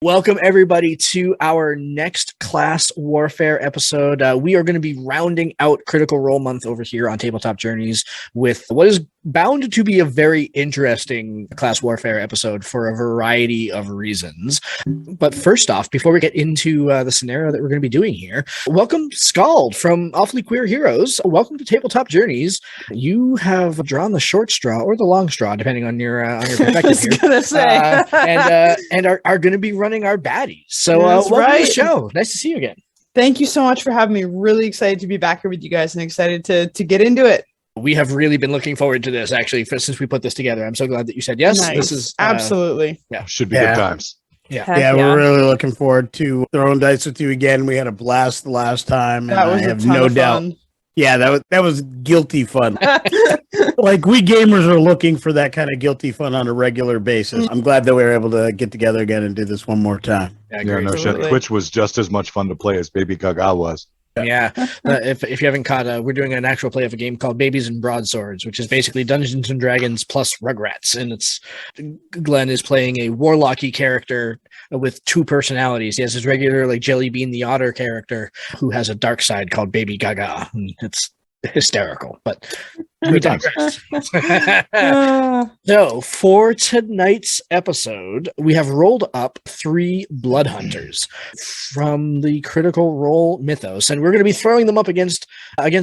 Welcome, everybody, to our next class warfare episode. We are going to be rounding out Critical Role Month over here on Tabletop Journeys with what is bound to be a very interesting class warfare episode for a variety of reasons. But first off, before we get into the scenario that we're going to be doing here, welcome Skald from Awfully Queer Heroes. Welcome to Tabletop Journeys. You have drawn the short straw or the long straw, depending on your perspective I was here. gonna say. And are going to be running our baddies. So welcome to the show. Nice to see you again. Thank you so much for having me. Really excited to be back here with you guys and excited to get into it. We have really been looking forward to this, actually, since we put this together. I'm so glad that you said yes. Nice. This is absolutely. Should be good times. Yeah, we're really looking forward to throwing dice with you again. We had a blast the last time, and That was I have a ton no of doubt. fun. Yeah, that was guilty fun. Like, we gamers are looking for that kind of guilty fun on a regular basis. I'm glad that we were able to get together again and do this one more time. Yeah, no shit. Absolutely. Twitch was just as much fun to play as Baby Gaga was. Yeah. If you haven't caught, we're doing an actual play of a game called Babies and Broadswords, which is basically Dungeons and Dragons plus Rugrats. And it's Glen is playing a warlocky character with two personalities. He has his regular, like, Jelly Bean the Otter character who has a dark side called Baby Gaga. And it's hysterical, but we digress. So for tonight's episode, we have rolled up 3 blood hunters from the Critical Role mythos, and we're going to be throwing them up against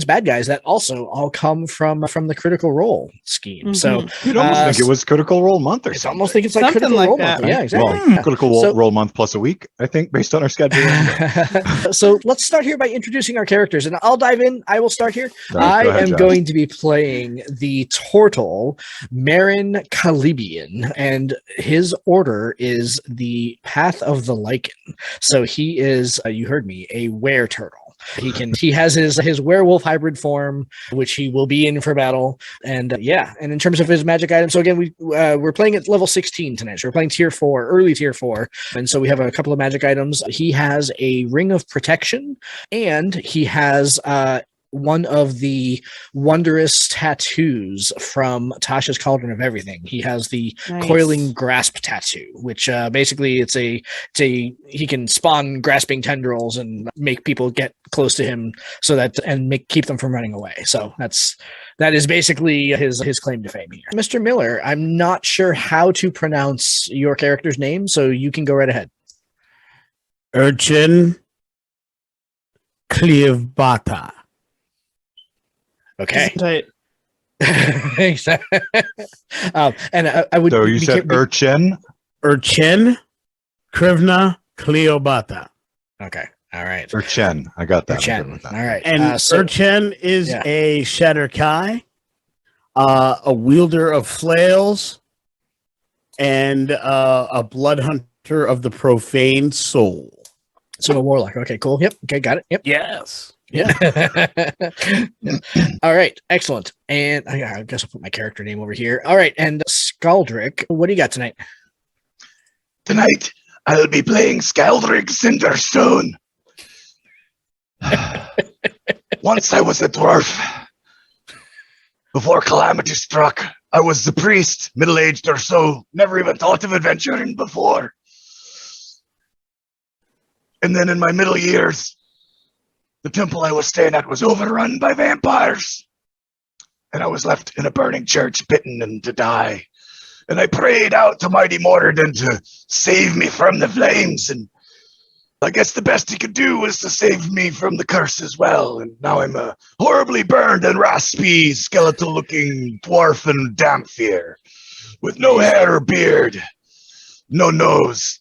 bad guys that also all come from the Critical Role scheme. Mhm. So You'd almost think it was Critical Role Month or it's something. almost think it's like Something Critical like Role that. month. Yeah, exactly. Well, Critical Role, Role Month plus a week, I think, based on our schedule. So let's start here by introducing our characters, and I'll dive in. I will start here. All right, I go ahead, am Josh. going to be playing the Tortle, Marin Calibian, and his order is the Path of the Lichen. So he is, you heard me, a were-turtle. He has his werewolf hybrid form, which he will be in for battle. And and in terms of his magic items, so again, we're playing at level 16 tonight. So we're playing tier 4, early tier 4. And so we have a couple of magic items. He has a Ring of Protection, and he has one of the wondrous tattoos from Tasha's Cauldron of Everything. He has the Nice. Coiling Grasp tattoo, which basically it's a he can spawn grasping tendrils and make people get close to him keep them from running away. So that is basically his claim to fame here. Mr. Miller, I'm not sure how to pronounce your character's name, so you can go right ahead. Urchin Cleovata. Okay. Tight. And I would. So you said Urchin? Urchin Krivna Cleobata. Okay. All right. Urchin. I got that. Urchin. I'm good with that. All right. And Urchin is a Shatterkai, a wielder of flails, and a blood hunter of the profane soul. So a warlock. Okay, cool. Yep. Okay, got it. Yep. Yes. Yeah. All right. Excellent. And I guess I'll put my character name over here. All right. And Skaldrick, what do you got tonight? Tonight, I'll be playing Skaldrick Cinderstone. Once I was a dwarf. Before calamity struck, I was the priest, middle-aged or so, never even thought of adventuring before. And then in my middle years, the temple I was staying at was overrun by vampires. And I was left in a burning church, bitten and to die. And I prayed out to mighty Mordredin to save me from the flames. And I guess the best he could do was to save me from the curse as well. And now I'm a horribly burned and raspy, skeletal-looking dwarf and Damphir, with no hair or beard, no nose,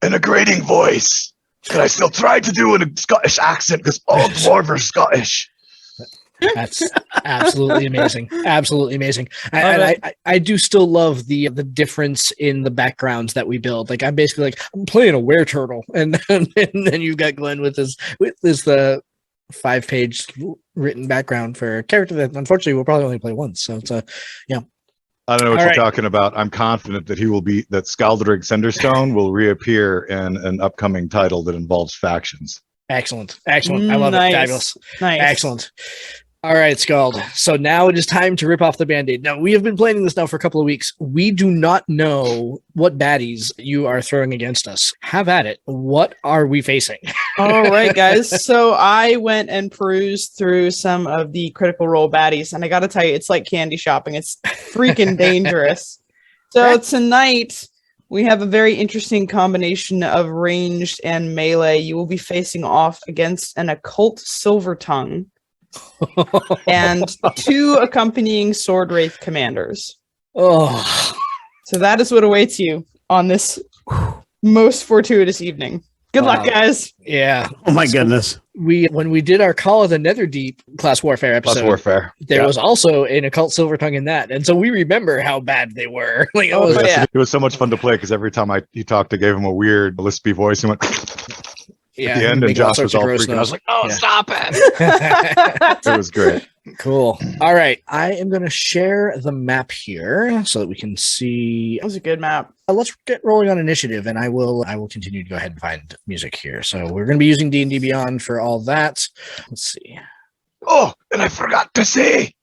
and a grating voice. And I still tried to do a Scottish accent because all dwarves are Scottish. That's absolutely amazing. Absolutely amazing. And I do still love the difference in the backgrounds that we build. Like, I'm basically like, I'm playing a were-turtle, and then you've got Glen with his 5-page written background for a character that unfortunately we'll probably only play once. So it's I don't know what All you're right. talking about. I'm confident that that Skaldrig Cinderstone will reappear in an upcoming title that involves factions. excellent. I love Nice. it. Fabulous. Nice. Excellent. All right, Skald. So now it is time to rip off the Band-Aid. Now, we have been planning this now for a couple of weeks. We do not know what baddies you are throwing against us. Have at it. What are we facing? All right, guys. So I went and perused through some of the Critical Role baddies, and I got to tell you, it's like candy shopping. It's freaking dangerous. So tonight, we have a very interesting combination of ranged and melee. You will be facing off against an occult silver tongue and 2 accompanying sword wraith commanders. Oh, So that is what awaits you on this most fortuitous evening. Good luck, guys. yeah. Oh my goodness. When we did our Call of the Netherdeep class warfare episode, Plus warfare. there was also an occult silver tongue in that, and so we remember how bad they were. Like, Oh, was, yeah. It was so much fun to play because every time he talked, I gave him a weird lispy voice. He went yeah, at the end, and make all Josh was sorts of all gross freaking. I was noise. like, "Oh, Yeah. stop it!" It was great. Cool. All right, I am going to share the map here so that we can see. That was a good map. Let's get rolling on initiative, and I will continue to go ahead and find music here. So we're going to be using D&D Beyond for all that. Let's see. Oh, and I forgot to say,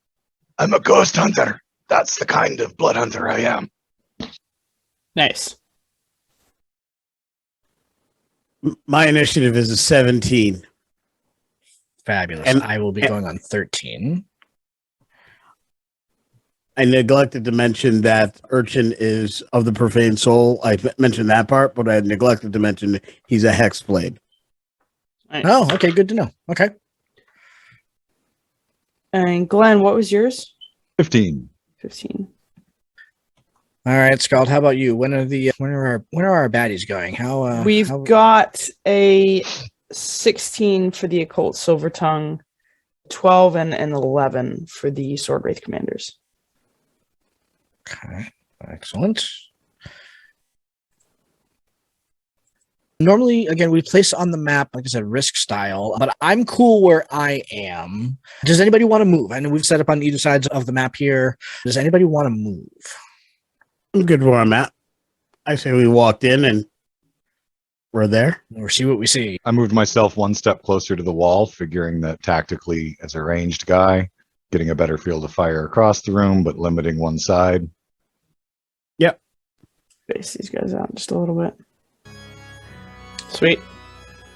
I'm a ghost hunter. That's the kind of blood hunter I am. Nice. My initiative is a 17. Fabulous. And- I will be going on 13. I neglected to mention that Urchin is of the profane soul. I mentioned that part, but I neglected to mention he's a hexblade. Nice. Oh, okay. Good to know. Okay. And Glenn, what was yours? 15. 15. All right, Skald, how about you? When are our baddies going? We've got a 16 for the occult silver tongue, 12 and 11 for the sword wraith commanders. Okay, excellent. Normally, again, we place on the map, like I said, risk style, but I'm cool where I am. Does anybody want to move? I know we've set up on either sides of the map here. Does anybody want to move? I'm good where I'm at. I say we walked in and we're there. Or see what we see? I moved myself one step closer to the wall, figuring that tactically, as a ranged guy, getting a better field of fire across the room, but limiting one side. Space these guys out just a little bit. Sweet.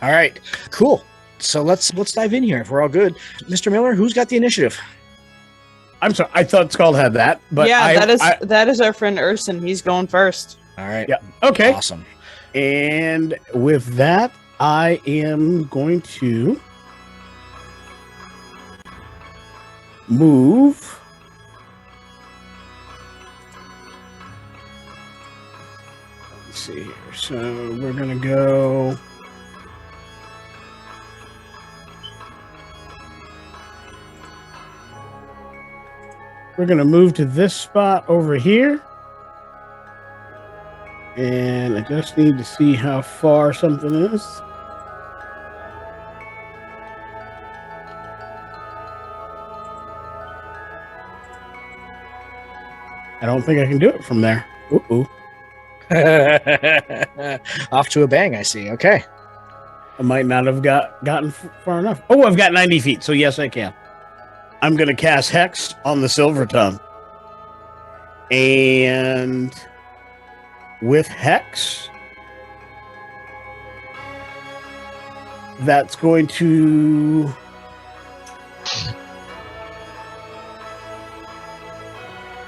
All right, cool. So let's dive in here if we're all good. Mr. Miller, who's got the initiative? I'm sorry. I thought Skald had that, but yeah, that is our friend Urson. He's going first. All right. Yeah. Okay. Awesome. And with that, I am going to move. Let's see here. So we're going to go. We're going to move to this spot over here. And I just need to see how far something is. I don't think I can do it from there. Ooh. Off to a bang, I see. Okay. I might not have gotten far enough. Oh, I've got 90 feet, so yes, I can. I'm going to cast Hex on the Silver Tongue. And with Hex, that's going to...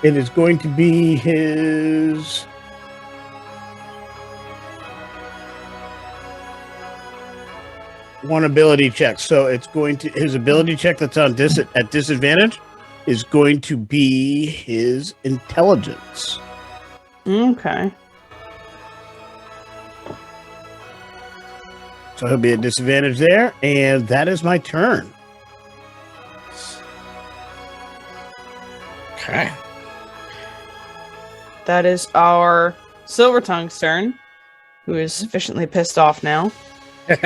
It is going to be his... one ability check. So it's going to... His ability check that's on at disadvantage is going to be his intelligence. Okay. So he'll be at disadvantage there, and that is my turn. Okay. That is our Silver Tongue's turn, who is sufficiently pissed off now. Just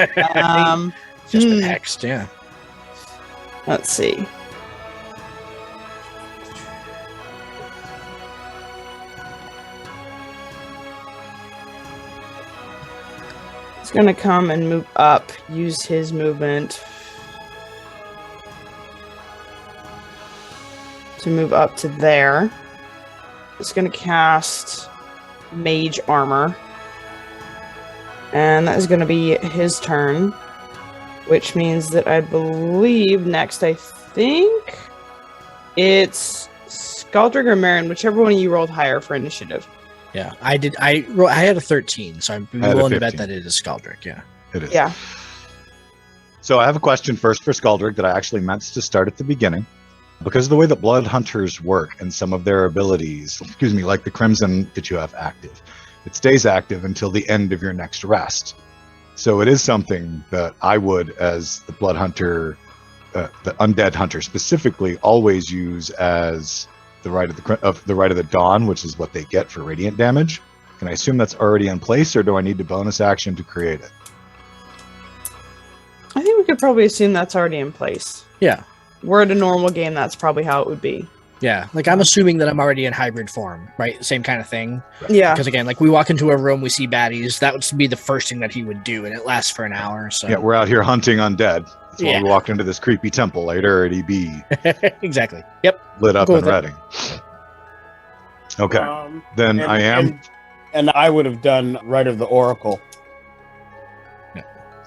been hexed, yeah. Let's see. He's going to come and move up, use his movement. to move up to there. It's going to cast Mage Armor. And that is going to be his turn. Which means that I believe next, I think it's Skaldrig or Marin, whichever one of you rolled higher for initiative. Yeah, I did. I had a 13, so I'm I had a willing to bet 15. that it is Skaldrick. Yeah. It is. Yeah. So I have a question first for Skaldrig that I actually meant to start at the beginning. Because of the way that Blood Hunters work and some of their abilities, like the Crimson that you have active, it stays active until the end of your next rest. So it is something that I would, as the Blood Hunter, the Undead Hunter specifically, always use as the Rite of the Dawn, which is what they get for radiant damage. Can I assume that's already in place, or do I need to bonus action to create it? I think we could probably assume that's already in place. Yeah. We're at a normal game, that's probably how it would be. Yeah. Like, I'm assuming that I'm already in hybrid form, right? Same kind of thing. Yeah. Because again, like, we walk into a room, we see baddies. That would be the first thing that he would do, and it lasts for an hour. So Yeah, we're out here hunting undead. That's why Yeah. we walked into this creepy temple. I'd already be exactly. Yep. lit up Go and with it. ready. Okay, then I am. And I would have done Rite of the Oracle.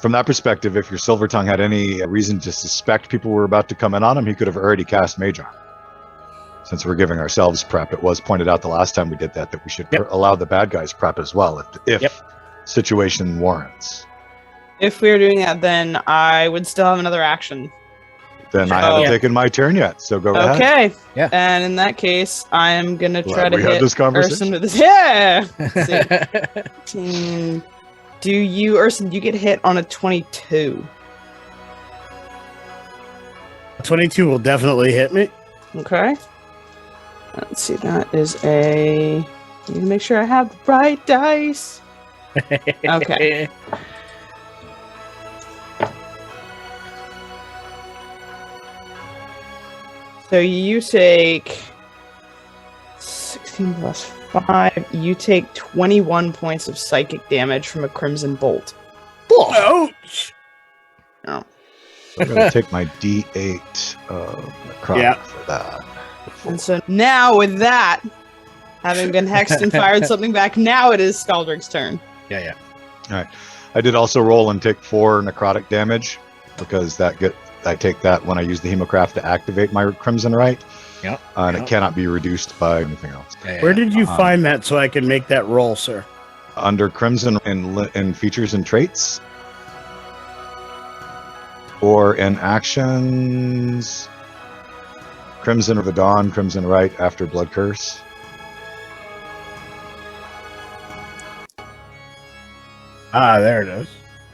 From that perspective, if your Silver Tongue had any reason to suspect people were about to come in on him, he could have already cast Mage Armor. Since we're giving ourselves prep, it was pointed out the last time we did that we should allow the bad guys prep as well, if situation warrants. If we were doing that, then I would still have another action. Then I haven't taken my turn yet, so go ahead. Okay. Yeah. And in that case, I'm going to try Glad to we had hit this conversation. Urson with this. Yeah! Let's see. Do you, Urson, you get hit on a 22? 22 will definitely hit me. Okay. Let's see, that is a... I need to make sure I have the right dice. Okay. So you take 16 plus 5. You take 21 points of psychic damage from a Crimson Bolt. Ouch! Oh. I'm going to take my D8 of necrotic for that. And so now with that, having been hexed and fired something back, now it is Skaldrig's turn. Yeah. I did also roll and take 4 necrotic damage because I take that when I use the Hemocraft to activate my Crimson Rite. Yep. And it cannot be reduced by anything else. Where did you find that so I can make that roll, sir? Under Crimson in features and traits, or in actions, Crimson of the Dawn, Crimson Rite after Blood Curse. Ah, there it is.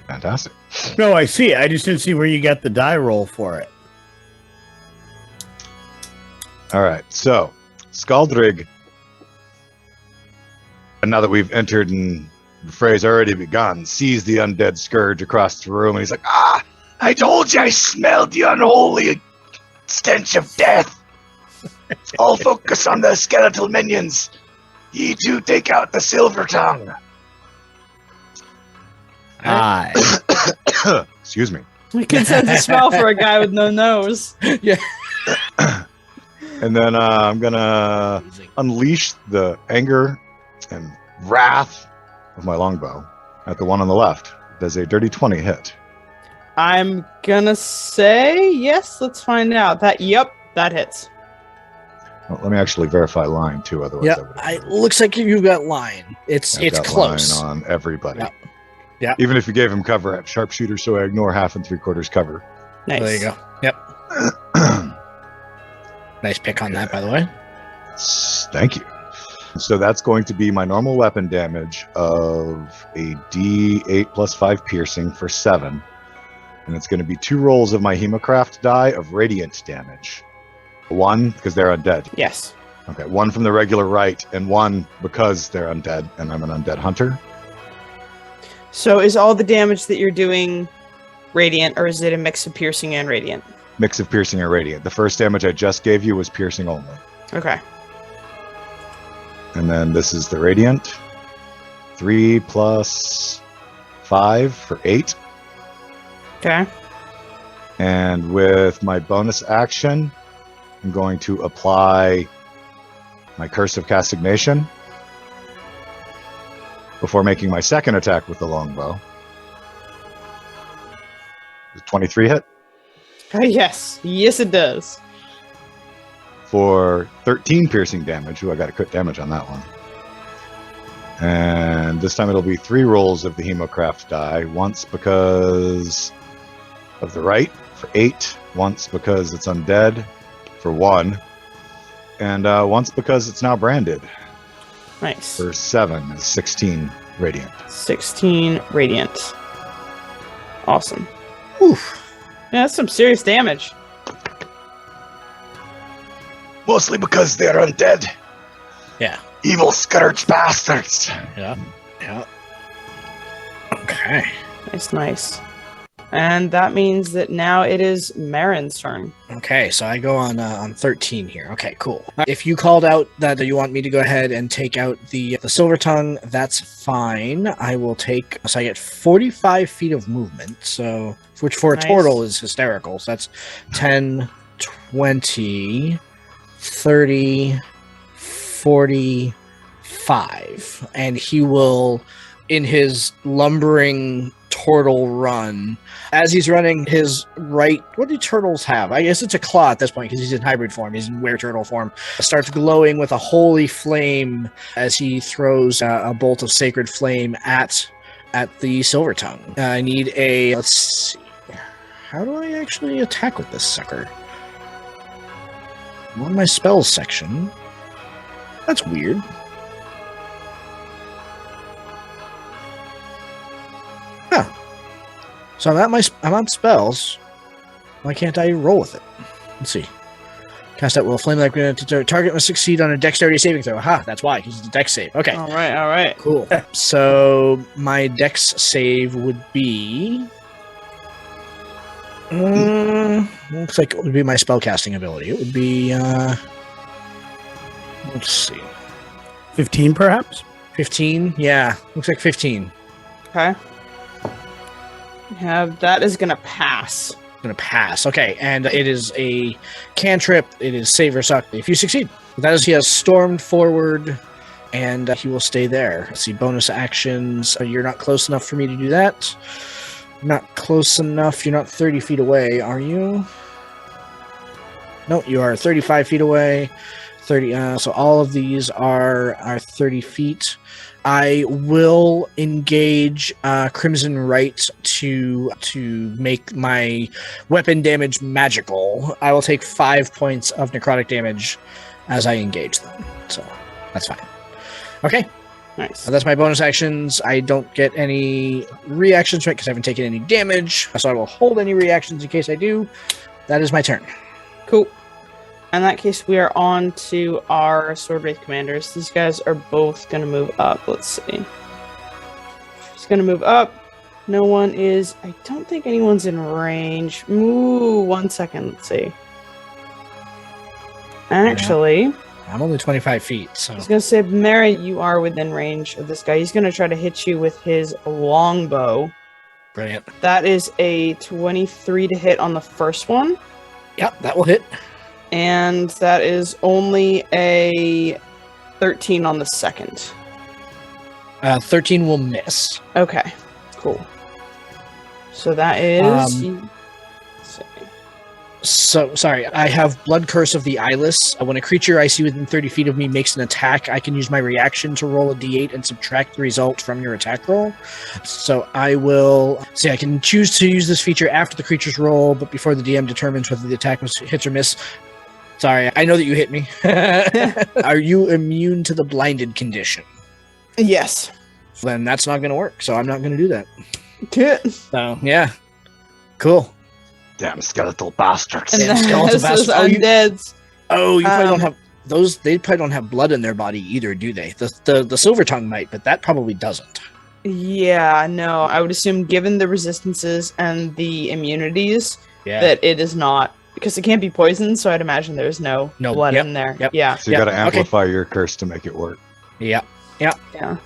Fantastic. No, I see it. I just didn't see where you got the die roll for it. All right, so Skaldrig. And now that we've entered and the phrase already begun, sees the undead scourge across the room, and he's like, Ah, I told you I smelled the unholy stench of death. All focus on the skeletal minions. Ye two take out the Silver Tongue. Aye. excuse me. We can sense a smell for a guy with no nose. Yeah. And then I'm gonna unleash the anger and wrath of my longbow at the one on the left. Does a dirty 20 hit? I'm gonna say yes. Let's find out. That hits. Well, let me actually verify line too. Otherwise, Yeah. It looks like you've got line. It's got close. line on everybody. Yeah. Yeah. Even if you gave him cover at sharpshooter, so I ignore 1/2 and 3/4 cover. Nice. There you go. Yep. Nice pick on that, by the way. Thank you. So that's going to be my normal weapon damage of a D8 plus 5 piercing for 7. And it's going to be 2 rolls of my Hemocraft die of radiant damage. 1 because they're undead. Yes. Okay, 1 from the regular right, and 1 because they're undead, and I'm an undead hunter. So is all the damage that you're doing radiant, or is it a mix of piercing and radiant? Mix of piercing and radiant. The first damage I just gave you was piercing only. Okay. And then this is the radiant. 3 plus 5 for 8. Okay. And with my bonus action, I'm going to apply my Curse of Castignation before making my second attack with the longbow. Does 23 hit? Yes. Yes, it does. For 13 piercing damage. Ooh, I got a crit damage on that one. And this time it'll be 3 rolls of the Hemocraft die. Once because of the right for 8. Once because it's undead for 1. And once because it's now branded Nice. for 7 is 16 radiant. 16 radiant. Awesome. Oof. Yeah, that's some serious damage. Mostly because they're undead. Yeah. Evil scourge bastards. Yeah. Yeah. Okay. Nice. And that means that now it is Marin's turn. Okay, so I go on 13 here. Okay, cool. If you called out that you want me to go ahead and take out the silver tongue, that's fine. I will take, so I get 45 feet of movement, so which for a Nice. turtle is hysterical. So that's 10, 20, 30, 45. And he will, in his lumbering turtle run, as he's running his right, what do turtles have? I guess it's a claw at this point because he's in hybrid form. He's in were-turtle form. Starts glowing with a holy flame as he throws a bolt of sacred flame at the silver tongue. I need a, let's see, how do I actually attack with this sucker? I'm on my spells section. That's weird. Huh. So I'm on spells. Why can't I roll with it? Let's see. Cast at will. Flame like grenade to target must succeed on a dexterity saving throw. Aha, that's why. Because it's a dex save. Okay. All right. Cool. So my dex save would be. Looks like it would be my spellcasting ability. It would be. Let's see. 15, perhaps? 15? Yeah. Looks like 15. Okay. That is gonna pass. Gonna pass. Okay, and it is a cantrip. It is save or suck. If you succeed, that is, he has stormed forward, and he will stay there. Let's see, bonus actions. You're not close enough for me to do that. Not close enough. You're not 30 feet away, are you? No, you are 35 feet away. 30. So all of these are 30 feet. I will engage Crimson Right to make my weapon damage magical. I will take 5 points of necrotic damage as I engage them. So that's fine. Okay. Nice. That's my bonus actions. I don't get any reactions right because I haven't taken any damage. So I will hold any reactions in case I do. That is my turn. Cool. In that case, we are on to our Sword Wraith commanders. These guys are both going to move up. Let's see. Just going to move up. No one is... I don't think anyone's in range. Ooh, 1 second. Let's see. Actually... I'm only 25 feet, so... I was going to say, Mary, you are within range of this guy. He's going to try to hit you with his longbow. Brilliant. That is a 23 to hit on the first one. Yep, that will hit. And that is only a 13 on the second. 13 will miss. Okay, cool. So that is... let's see. So, sorry, I have Blood Curse of the Eyeless. When a creature I see within 30 feet of me makes an attack, I can use my reaction to roll a d8 and subtract the result from your attack roll. So I will... See, I can choose to use this feature after the creature's roll, but before the DM determines whether the attack was hits or miss. Sorry, I know that you hit me. Are you immune to the blinded condition? Yes. Then that's not going to work, so I'm not going to do that. Good. So, yeah. Cool. Damn skeletal bastards. And Damn then skeletal this is bastard. undeads. Oh, you probably don't have... Those, they probably don't have blood in their body either, do they? The silver tongue might, but that probably doesn't. Yeah, no. I would assume, given the resistances and the immunities, Yeah. that it is not... Because it can't be poisoned, so I'd imagine there's no blood Yep, in there. yep. Yeah. So you got to amplify your curse to make it work. Yeah. Yeah.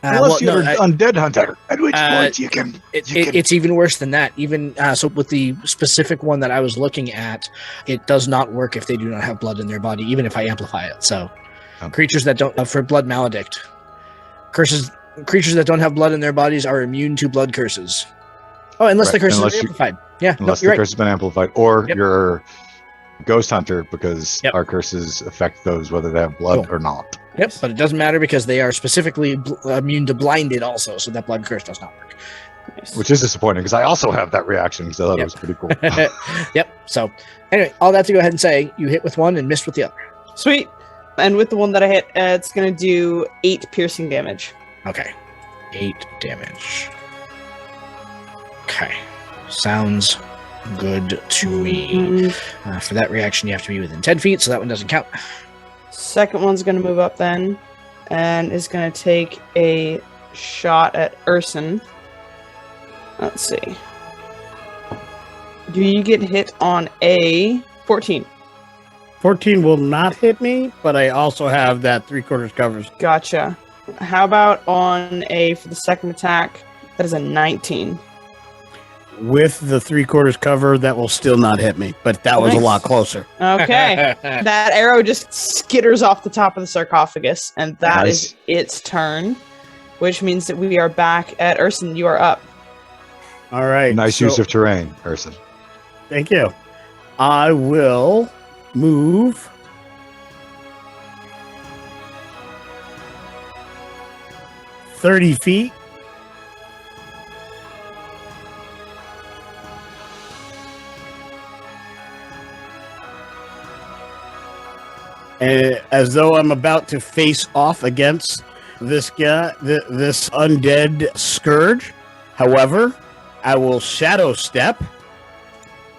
Unless you're an I- undead hunter. At which point you can. it's even worse than that. Even so, with the specific one that I was looking at, it does not work if they do not have blood in their body, even if I amplify it. So, creatures that don't for blood maledict creatures that don't have blood in their bodies are immune to blood curses. Oh, unless the curse is amplified. Unless the you're right. curse has been amplified, or Yep. you're a ghost hunter, because Yep. our curses affect those whether they have blood or not. Yep, but it doesn't matter because they are specifically immune to blinded also, so that blood curse does not work. Which is disappointing because I also have that reaction because I thought it was pretty cool. Yep. So anyway, all that to go ahead and say you hit with one and missed with the other. Sweet. And with the one that I hit, it's going to do 8 piercing damage. Okay. 8 damage. Okay. Sounds good to me. For that reaction, you have to be within 10 feet, so that one doesn't count. Second one's going to move up then and is going to take a shot at Urson. Let's see. Do you get hit on a 14? 14 will not hit me, but I also have that 3/4 covers. Gotcha. How about on a, for the second attack, that is a 19. With the 3/4 cover, that will still not hit me, but that was a Nice. lot closer. Okay. That arrow just skitters off the top of the sarcophagus, and that is its turn, which means that we are back at Urson. You are up. All right. Nice use of terrain, Urson. Thank you. I will move 30 feet. And as though I'm about to face off against this guy, this undead scourge. However, I will shadow step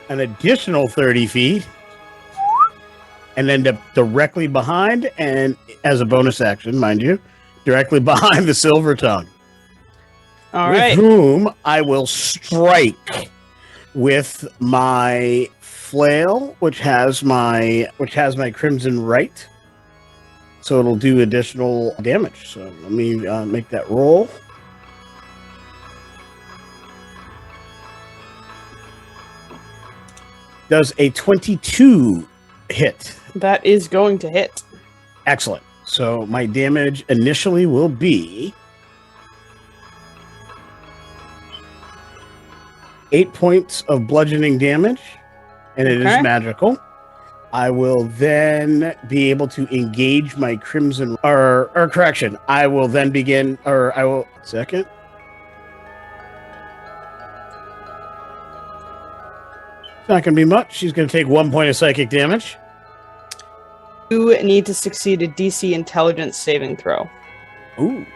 an additional 30 feet and end up directly behind, and as a bonus action, mind you, directly behind the Silver Tongue. All with right. whom I will strike with my flail, which has my crimson right. So it'll do additional damage. So let me make that roll. Does a 22 hit? That is going to hit. Excellent. So my damage initially will be 8 points of bludgeoning damage, and it is Okay. magical. I will then be able to engage my crimson, or correction. I will then begin, or I will second. It's not going to be much. She's going to take 1 point of psychic damage. You need to succeed a DC intelligence saving throw. Ooh.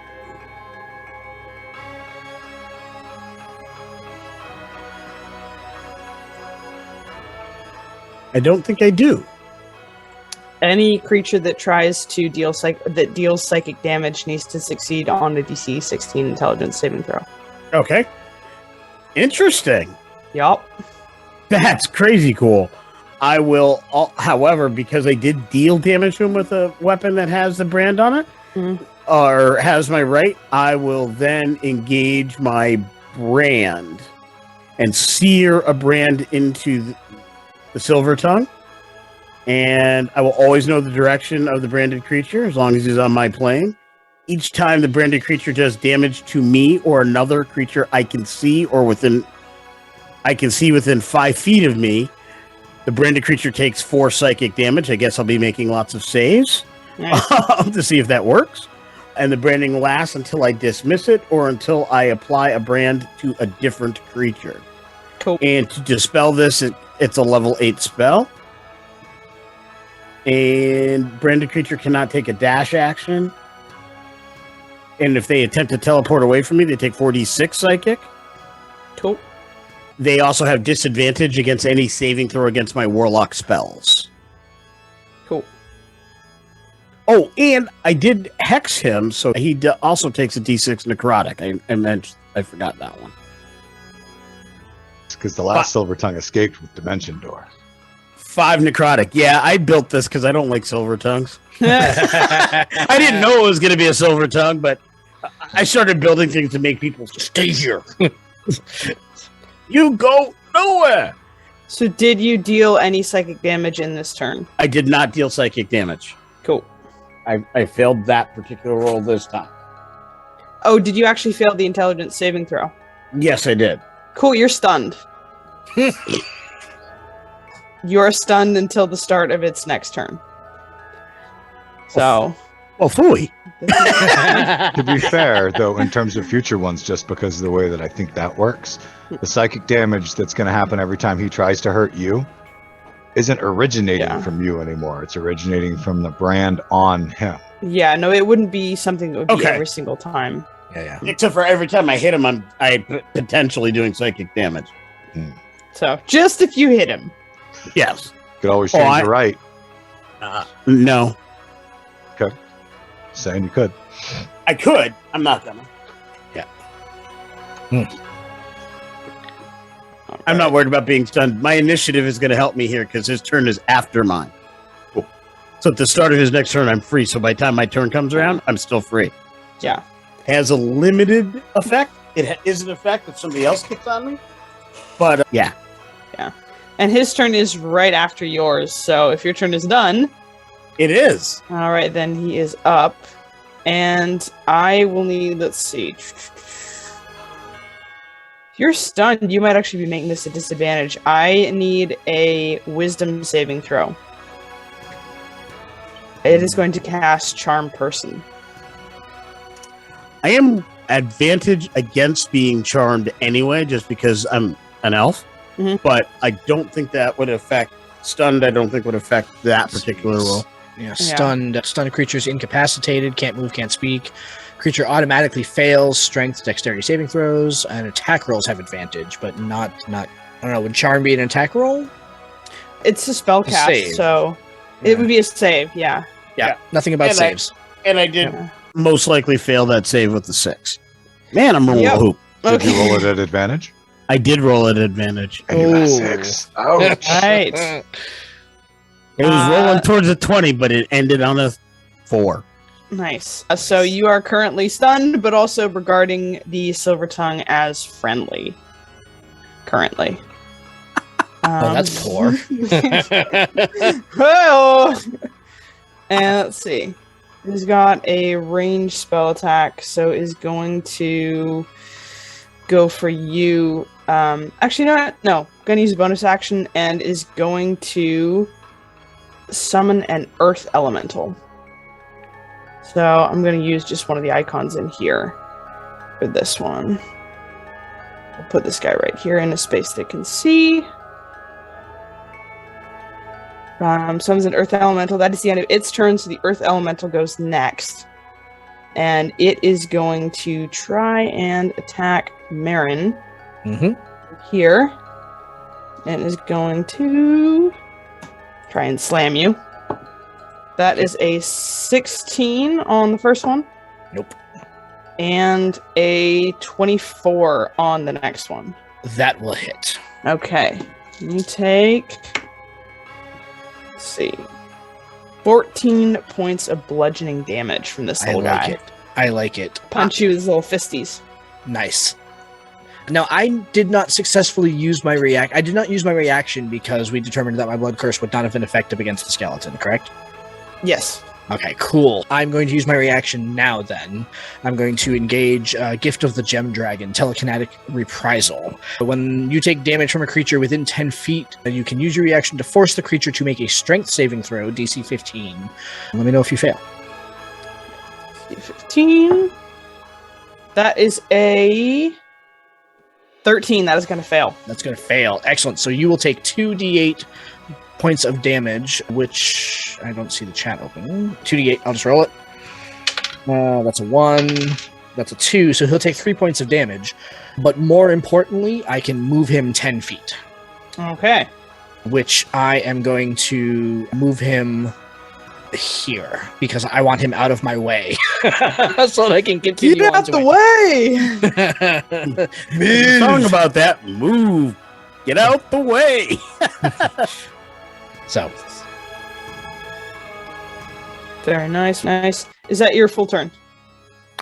I don't think I do. Any creature that tries to deals psychic damage needs to succeed on a DC 16 intelligence saving throw. Okay. Interesting. Yup. That's crazy cool. I will, however, because I did deal damage to him with a weapon that has the brand on it, or has my right, I will then engage my brand and sear a brand into the Silver Tongue. And I will always know the direction of the branded creature as long as he's on my plane. Each time the branded creature does damage to me or another creature I can see within 5 feet of me, the branded creature takes 4 psychic damage. I guess I'll be making lots of saves to see if that works. And the branding lasts until I dismiss it or until I apply a brand to a different creature. Cool. And to dispel this, it's a level 8 spell. And branded creature cannot take a dash action. And if they attempt to teleport away from me, they take 4d6 psychic. Cool. They also have disadvantage against any saving throw against my warlock spells. Cool. Oh, and I did hex him, so he also takes a d6 necrotic. I mentioned, I forgot that one. It's because the last Silver Tongue escaped with Dimension Door. 5 necrotic. Yeah, I built this because I don't like silver tongues. I didn't know it was going to be a silver tongue, but I started building things to make people stay here. You go nowhere. So did you deal any psychic damage in this turn? I did not deal psychic damage. Cool. I failed that particular roll this time. Oh, did you actually fail the intelligence saving throw? Yes, I did. Cool, you're stunned. You're stunned until the start of its next turn. So... Well, phooey. To be fair, though, in terms of future ones, just because of the way that I think that works, the psychic damage that's going to happen every time he tries to hurt you isn't originating from you anymore. It's originating from the brand on him. Yeah, no, it wouldn't be something that would be Okay. every single time. Yeah. Except for every time I hit him, I potentially doing psychic damage. So, just if you hit him. Yes. Could always change your right. No. Saying you could. I could. I'm not gonna. I'm not worried about being stunned. My initiative is going to help me here because his turn is after mine. Cool. So at the start of his next turn, I'm free. So by the time my turn comes around, I'm still free. Yeah. Has a limited effect. It is an effect if somebody else gets on me. But yeah. And his turn is right after yours. So, if your turn is done... It is. All right, then he is up. And I will need... Let's see. If you're stunned, you might actually be making this a disadvantage. I need a wisdom saving throw. It is going to cast Charm Person. I am advantage against being charmed anyway, just because I'm an elf. Mhm. But I don't think that would affect stunned. I don't think would affect that particular roll. Yeah, stunned creatures incapacitated, can't move, can't speak. Creature automatically fails strength, dexterity saving throws, and attack rolls have advantage, but not. I don't know. Would charm be an attack roll? It's a spell cast, save. so it would be a save. Yeah. Yeah. Nothing about And saves. And I did Yeah. most likely fail that save with the 6. Man, I'm rolling Yep. a hoop. Did you roll it at advantage? I did roll at advantage. And you got Ooh. 6. Ouch. Right. It was rolling towards a 20, but it ended on a 4. Nice. So you are currently stunned, but also regarding the Silver Tongue as friendly. Currently. Oh, that's poor. Oh! And let's see. He's got a ranged spell attack, so is going to go for you. Actually, no. Gonna use a bonus action and is going to summon an earth elemental. So I'm going to use just one of the icons in here for this one. I'll put this guy right here in a space they can see. Summons an earth elemental. That is the end of its turn, so the earth elemental goes next. And it is going to try and attack Marin here. And is going to try and slam you. That is a 16 on the first one. Nope. And a 24 on the next one. That will hit. Okay. You take... Let's see. 14 points of bludgeoning damage from this little guy. I like it. Punch you with his little fisties. Nice. Now, I did not successfully use my react. I did not use my reaction because we determined that my blood curse would not have been effective against the skeleton, correct? Yes. Okay, cool. I'm going to use my reaction now then. I'm going to engage Gift of the Gem Dragon, Telekinetic Reprisal. When you take damage from a creature within 10 feet, you can use your reaction to force the creature to make a strength saving throw, DC 15. Let me know if you fail. DC 15. That is a 13. That is going to fail. That's going to fail. Excellent. So you will take 2d8 points of damage, which I don't see the chat open. 2d8. I'll just roll it. That's a 1. That's a 2. So he'll take 3 points of damage. But more importantly, I can move him 10 feet. Okay. Which I am going to move him here because I want him out of my way so that I can continue. Get out the way! There's a song about that. Move. Get out the way. So, Very nice, nice. Is that your full turn?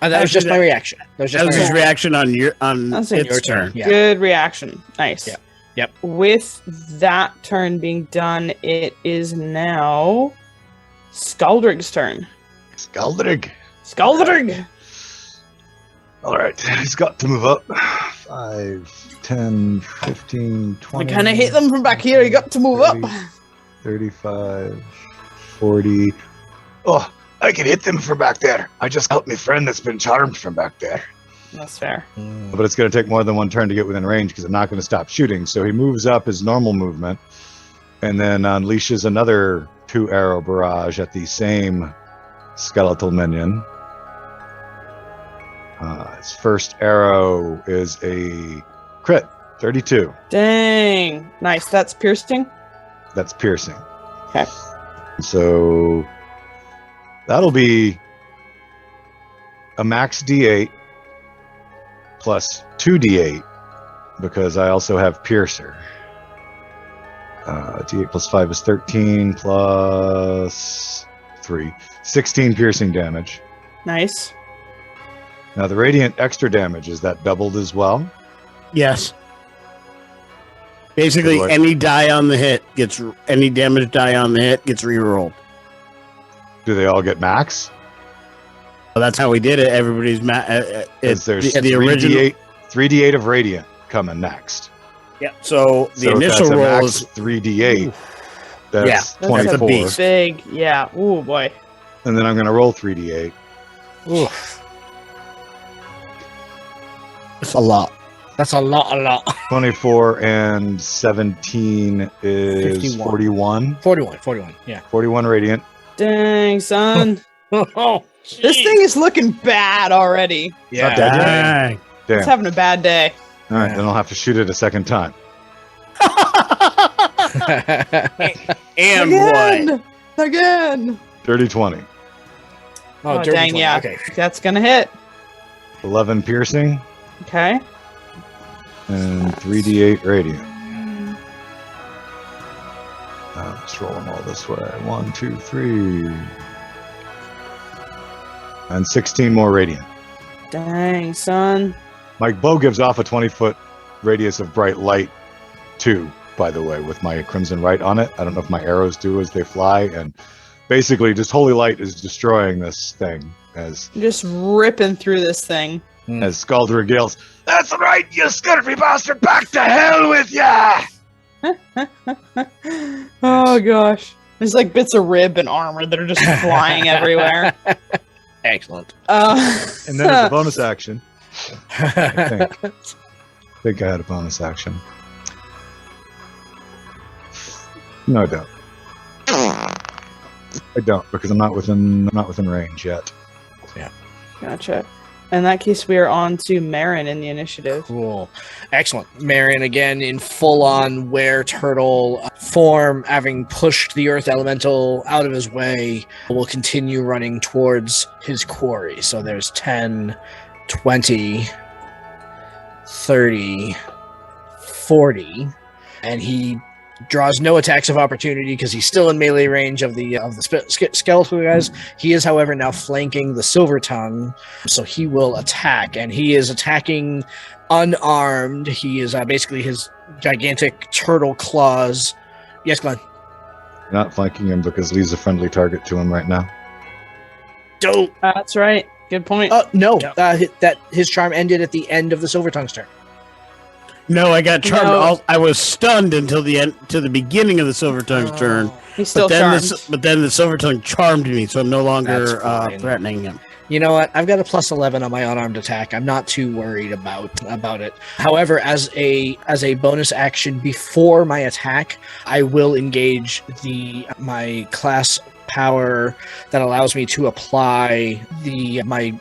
That was just my reaction. That was That was his reaction on That's its your turn. Yeah. Good reaction. Nice. Yeah. Yep. With that turn being done, it is now Skaldrig's turn. Skaldrig. Skaldrig! All right, he's got to move up. 5, 10, 15, 20. We kind of hit them from back here. You got to move 30, up. 35, 40. Oh, I can hit them from back there. I just helped my friend that's been charmed from back there. That's fair. But it's going to take more than one turn to get within range because I'm not going to stop shooting. So he moves up his normal movement and then unleashes another 2-arrow barrage at the same skeletal minion. His first arrow is a crit, 32. Dang. Nice. That's piercing. That's piercing. Okay. So that'll be a max D8 plus 2d8 because I also have piercer. D8 plus 5 is 13 plus 3. 16 piercing damage. Nice. Now the radiant extra damage, is that doubled as well? Yes. Basically, Good any die on the hit gets any damage die on the hit gets rerolled. Do they all get max? Well, that's how we did it. Everybody's There's the original 3d8 of radiant coming next. Yeah. So the So if initial that's a roll max is 3d8. That's Yeah, That's 24. a beast. big. Yeah. Oh, boy. And then I'm going to roll 3d8. Oof. a lot. That's a lot. 24 and 17 is 51. 41. 41, yeah. 41 radiant. Dang, son. Oh, This thing is looking bad already. Not bad. Dang. Damn. It's having a bad day. All right, then I'll have to shoot it a second time. And what? Again. Dirty 20. Oh, dirty dang, 20, yeah. Okay. That's going to hit. 11 piercing Okay. and 3d8 radiant. Let's roll them all this way. 1, 2, 3. And 16 more radiant. Dang, son. My bow gives off a 20-foot radius of bright light, too, by the way, with my crimson right on it. I don't know if my arrows do as they fly. And basically, just holy light is destroying this thing as Just ripping through this thing. Skaldrig yells, That's right, you scurvy bastard! Back to hell with ya! Oh, gosh. There's like bits of rib and armor that are just flying everywhere. Excellent. and then as a bonus action, I think I had a bonus action. No, I don't. I don't because I'm not within range yet. Gotcha. In that case, we are on to Marin in the initiative. Cool. Excellent. Marion, again, in full-on were-turtle form, having pushed the earth elemental out of his way, will continue running towards his quarry. So there's 10, 20, 30, 40, and he draws no attacks of opportunity because he's still in melee range of the skeletal guys. He is, however, now flanking the Silver Tongue, so he will attack, and he is attacking unarmed. He is basically his gigantic turtle claws. Yes, Glenn. You're not flanking him because Lee's a friendly target to him right now. Dope. That's right. Good point. No, that his charm ended at the end of the Silver Tongue's turn. No, I got charmed. No. I was stunned until the end, to the beginning of the Silver Tongue's turn. He's still But then, charmed. but then the Silver Tongue charmed me, so I'm no longer That's fine. threatening him. You know what? I've got a plus 11 on my unarmed attack. I'm not too worried about it. However, as a bonus action before my attack, I will engage my class power that allows me to apply my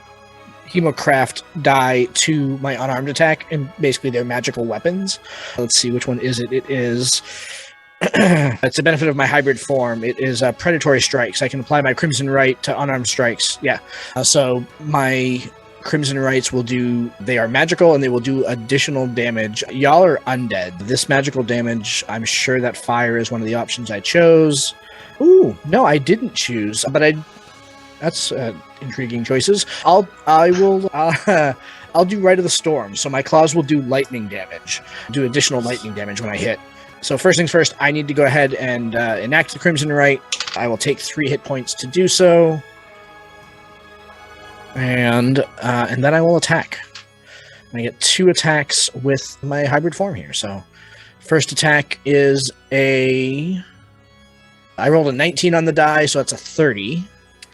Hemocraft die to my unarmed attack, and basically they're magical weapons. Let's see, which one is it? It is it's a benefit of my hybrid form. It is predatory strikes. I can apply my Crimson Right to unarmed strikes. Yeah. So my Crimson Rights they are magical and they will do additional damage. Y'all are undead. This magical damage, I'm sure that fire is one of the options I chose. Ooh, no, I didn't choose, but That's intriguing choices. I'll do Right of the Storm. So my claws will do lightning damage, do additional lightning damage when I hit. So first things first, I need to go ahead and enact the Crimson Right. I will take 3 hit points to do so, and then I will attack. I get 2 attacks with my hybrid form here. So first attack is I rolled a 19 on the die, so that's a 30.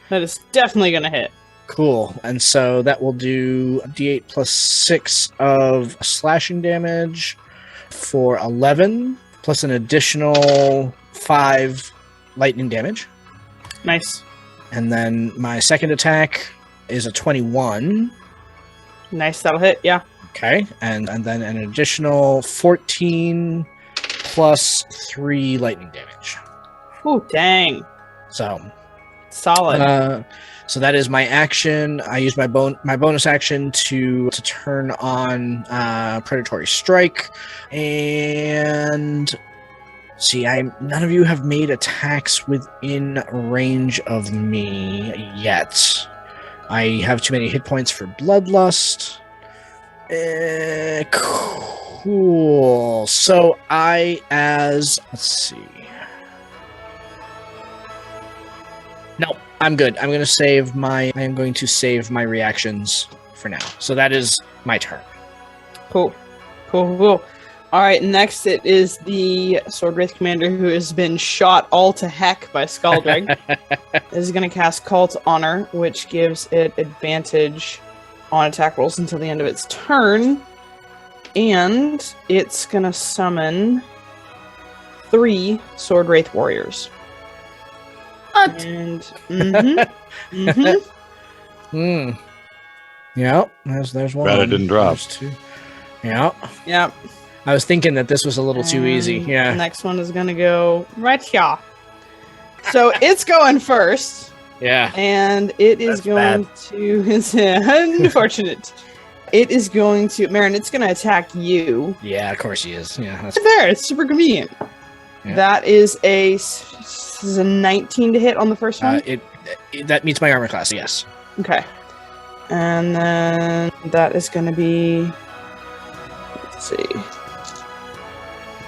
That is definitely going to hit. Cool. And so that will do a d8 plus 6 of slashing damage for 11, plus an additional 5 lightning damage. Nice. And then my second attack is a 21. Nice, that'll hit, yeah. Okay. And then an additional 14 plus 3 lightning damage. Ooh, dang. So solid. So that is my action. I use my bonus action to turn on Predatory Strike, and see, none of you have made attacks within range of me yet. I have too many hit points for Bloodlust. Cool. So let's see. No, I'm good. I'm going to save my reactions for now. So that is my turn. Cool. All right, next it is the Sword Wraith Commander who has been shot all to heck by Skaldrig. Is going to cast Call to Honor, which gives it advantage on attack rolls until the end of its turn. And it's going to summon 3 Sword Wraith Warriors. What? And Yeah, there's one. Glad it didn't drop. There's 2. Yeah. Yep. I was thinking that this was a little too easy. The Yeah. next one is gonna go right here. So it's going first, Yeah. and it is That's going to. It's unfortunate. It is going to, Marin. It's gonna attack you. Yeah, of course he is. Yeah. That's, There, it's super convenient. Yeah. That is a 19 to hit on the first one. that meets my armor class. Yes. Okay. And then that is going to be. Let's see.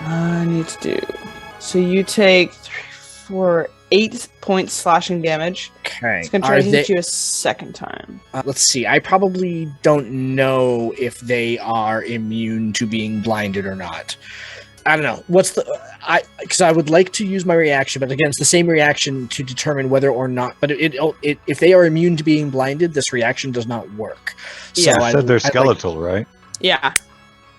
I need to do. So you take 8 points slashing damage. Okay. It's going to try to hit you a second time. Let's see. I probably don't know if they are immune to being blinded or not. I don't know. Because I would like to use my reaction, but again, it's the same reaction to determine whether or not. But if they are immune to being blinded, this reaction does not work. So You said they're skeletal, right? Yeah.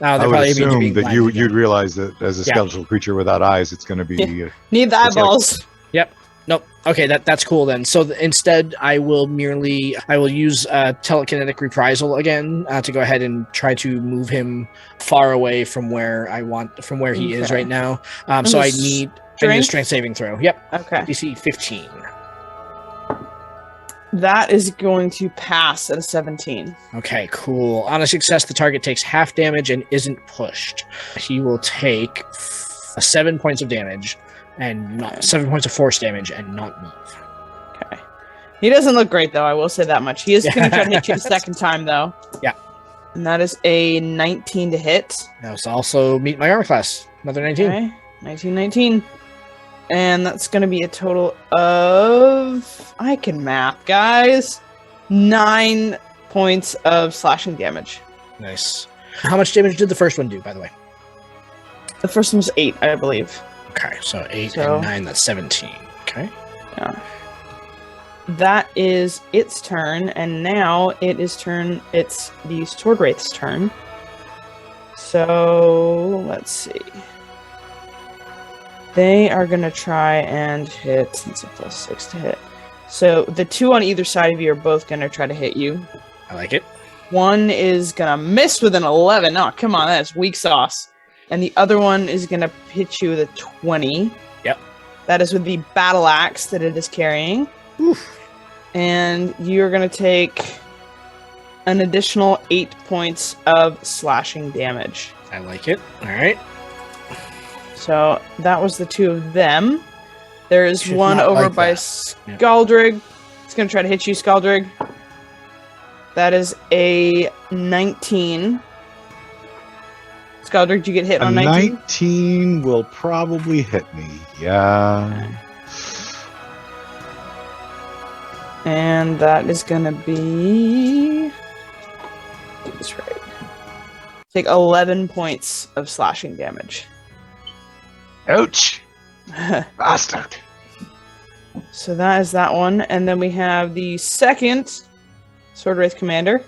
No, I they're would probably immune to assume being that blinded. you'd realize that as a skeletal creature without eyes, it's going to be. Need the eyeballs. Yep. Nope. Okay, that's cool then. So instead, I will use telekinetic reprisal again to go ahead and try to move him far away from where he is right now. So I need a strength saving throw. Yep. Okay. DC 15. That is going to pass at a 17. Okay, cool. On a success, the target takes half damage and isn't pushed. He will take 7 points of damage and not 7 points of force damage and not move. Okay. He doesn't look great, though. I will say that much. He is going to try to hit you the second time, though. Yeah. And that is a 19 to hit. That will also meet my armor class. Another 19. Okay. 19. And that's going to be a total of... I can math, guys. 9 points of slashing damage. Nice. How much damage did the first one do, by the way? The first one was 8, I believe. Okay, so 8 and 9, that's 17. Okay. Yeah. That is its turn, and now it's the Sword Wraith's turn. So, let's see. They are going to try and hit, it's a plus 6 to hit. So, the 2 on either side of you are both going to try to hit you. I like it. One is going to miss with an 11. Oh, come on, that's weak sauce. And the other one is going to hit you with a 20. Yep. That is with the battle axe that it is carrying. Oof. And you're going to take an additional 8 points of slashing damage. I like it. All right. So that was the 2 of them. There is Should one not over like by that. Skaldrig. It's going to try to hit you, Skaldrig. That is a 19. Skaldrig, did you get hit on 19? 19 will probably hit me. Yeah. And that is going to be... do this right. Take 11 points of slashing damage. Ouch! Bastard. So that is that one. And then we have the second Sword Wraith Commander,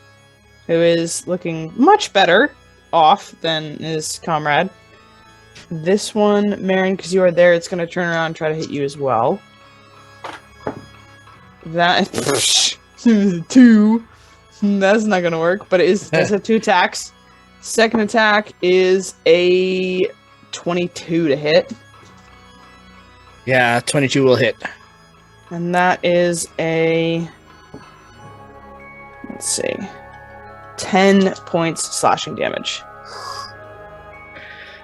who is looking much better off than his comrade. This one, Marin, because you are there, it's going to turn around and try to hit you as well. That is 2. That's not going to work, but it does have 2 attacks. Second attack is a 22 to hit. Yeah, 22 will hit. And that is a... let's see. 10 points slashing damage.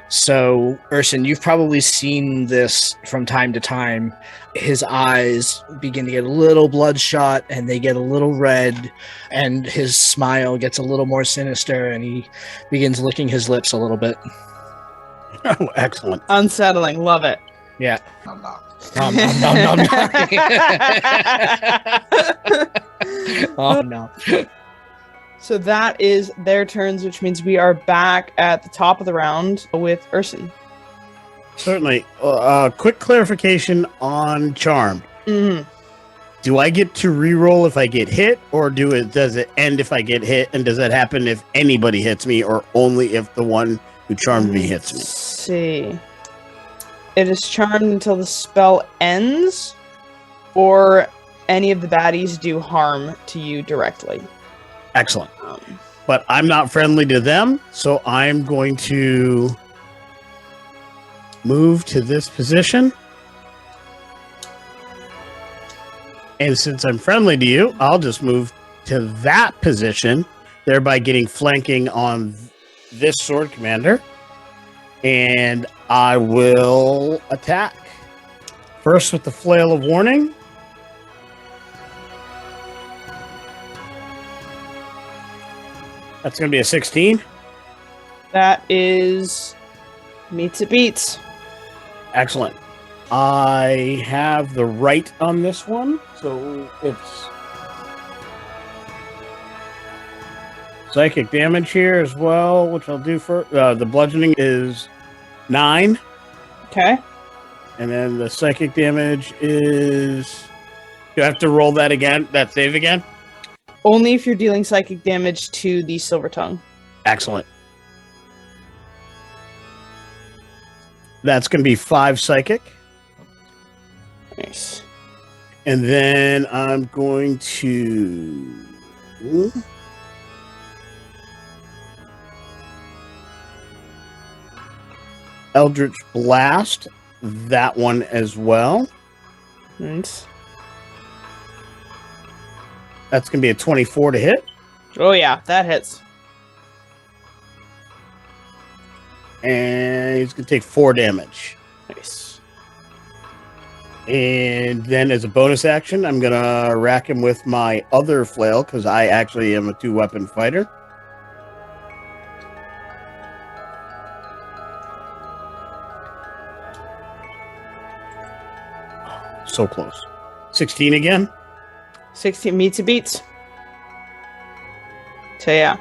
So, Urson, you've probably seen this from time to time. His eyes begin to get a little bloodshot, and they get a little red, and his smile gets a little more sinister, and he begins licking his lips a little bit. Oh, excellent. Unsettling. Love it. Yeah. Nom, nom. Nom, nom, nom, nom, nom. Oh, no. So that is their turns, which means we are back at the top of the round with Urson. Certainly. Quick clarification on charm. Mm-hmm. Do I get to reroll if I get hit, or does it end if I get hit? And does that happen if anybody hits me, or only if the one who charmed me hits me? Let's see. It is charmed until the spell ends, or any of the baddies do harm to you directly. Excellent. But I'm not friendly to them, so I'm going to move to this position. And since I'm friendly to you, I'll just move to that position, thereby getting flanking on this sword commander. And I will attack. First with the Flail of Warning. That's going to be a 16. That is meets it beats. Excellent. I have the right on this one, so it's psychic damage here as well, which I'll do for the bludgeoning is 9, Okay. and then the psychic damage is. Do I have to roll that again? That save again? Only if you're dealing psychic damage to the Silver Tongue. Excellent. That's going to be 5 psychic. Nice. And then I'm going to... Eldritch Blast. That one as well. Nice. That's going to be a 24 to hit. Oh yeah, that hits. And he's going to take 4 damage. Nice. And then as a bonus action, I'm going to rack him with my other flail, because I actually am a 2-weapon fighter. So close. 16 again. 16 meets it beats. So yeah.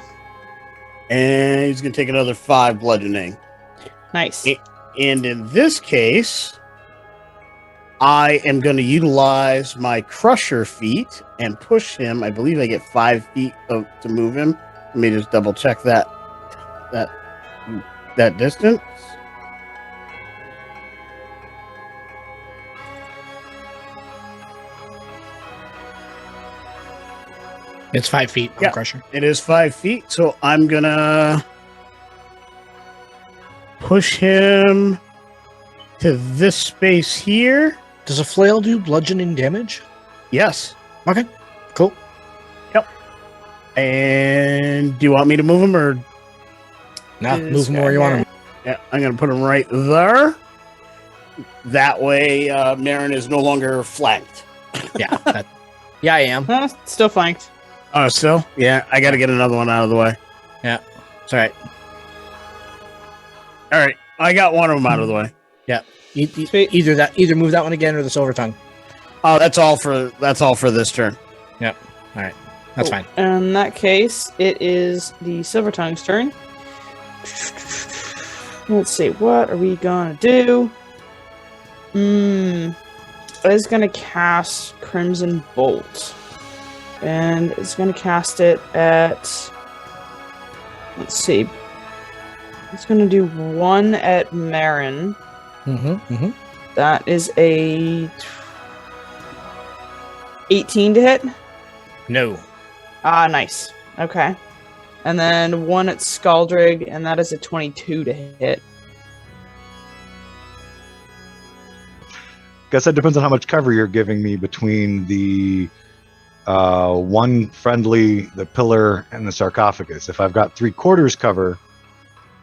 And he's going to take another 5 bludgeoning. Nice. And in this case, I am going to utilize my Crusher feat and push him. I believe I get 5 feet to move him. Let me just double check that distance. It's 5 feet on Yeah. Crusher. It is 5 feet, so I'm going to push him to this space here. Does a flail do bludgeoning damage? Yes. Okay, cool. And do you want me to move him, or? Now, This move him guy where you want here. him. Yeah, I'm going to put him right there. That way, Marin is no longer flanked. Yeah, Yeah, I am. Still flanked. Oh, still? Yeah, I got to get another one out of the way. It's all right. All right, I got one of them out of the way. Sweet. Either move that one again or the silver tongue. Oh, that's all for this turn. Yep. All right. That's fine. In that case, it is the Silver Tongue's turn. Let's see. What are we gonna do? It's gonna cast Crimson Bolt, and it's gonna cast it at. Let's see. It's gonna do one at Marin. That is a 18 to hit. No. Ah, nice. Okay. And then one at Skaldrig, and that is a 22 to hit. Guess that depends on how much cover you're giving me between the one friendly, the pillar, and the sarcophagus. If I've got 3/4 cover,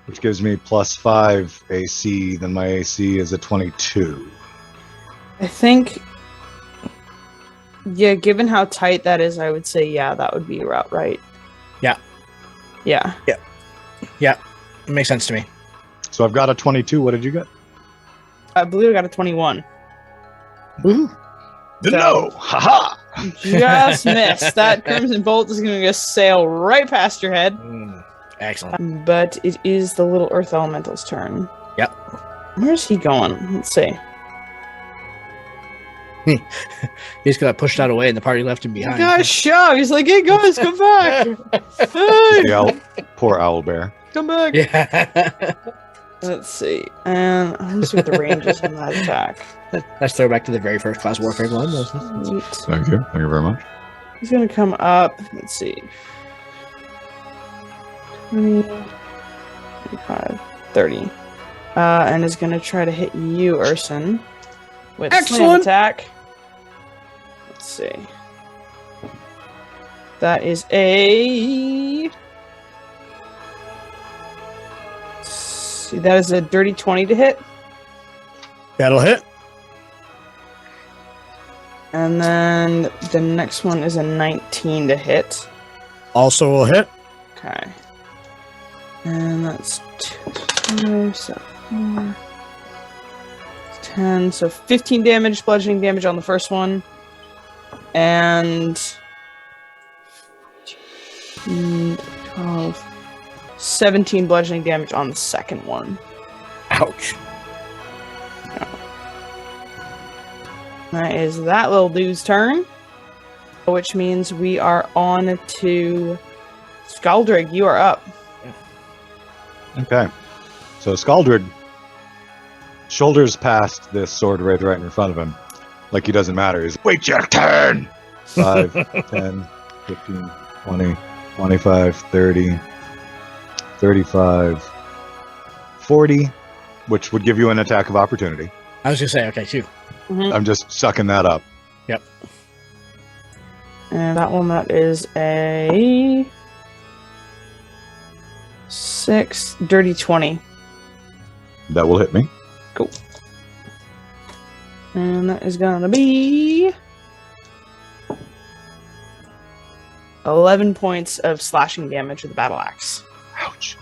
which gives me +5 AC, then my AC is a 22. I think, yeah, given how tight that is, I would say, yeah, that would be about right. Yeah. Yeah. It makes sense to me. So I've got a 22. What did you get? I believe I got a 21. No! Haha! Just missed. That Crimson Bolt is going to just sail right past your head. Excellent. But it is the little Earth Elemental's turn. Yep. Where's he going? Let's see. He just got pushed out away and the party left him behind. Guys, shove. He's like, hey, guys, come back. Hey, Poor owl bear. come back. Yeah. Let's see. And let's see what the range is on that attack. Let's throw back to the very first class warfare one. Sweet. Thank you. Thank you very much. He's going to come up. Let's see. 20, 25, 30. And is going to try to hit you, Urson, with a slam Excellent. attack. Let's see. That is a... See, that is a dirty 20 to hit. That'll hit. And then the next one is a 19 to hit. Also will hit. Okay. And that's 2, 5, 7, 4, 10. So 15 damage, bludgeoning damage on the first one. And 12, 17 bludgeoning damage on the second one. Ouch. That is that little dude's turn. Which means we are on to Skaldrig. You are up. Okay. So Skaldrig shoulders past this sword wraith right in front of him. Like he doesn't matter. He's Wait your turn! 5, 10, 15, 20, 25, 30, 35, 40, which would give you an attack of opportunity. I was going to say, okay, shoot. I'm just sucking that up. Yep. And that one, that is a 6, dirty 20. That will hit me. Cool. And that is gonna be 11 points of slashing damage with the battle axe. Ouch.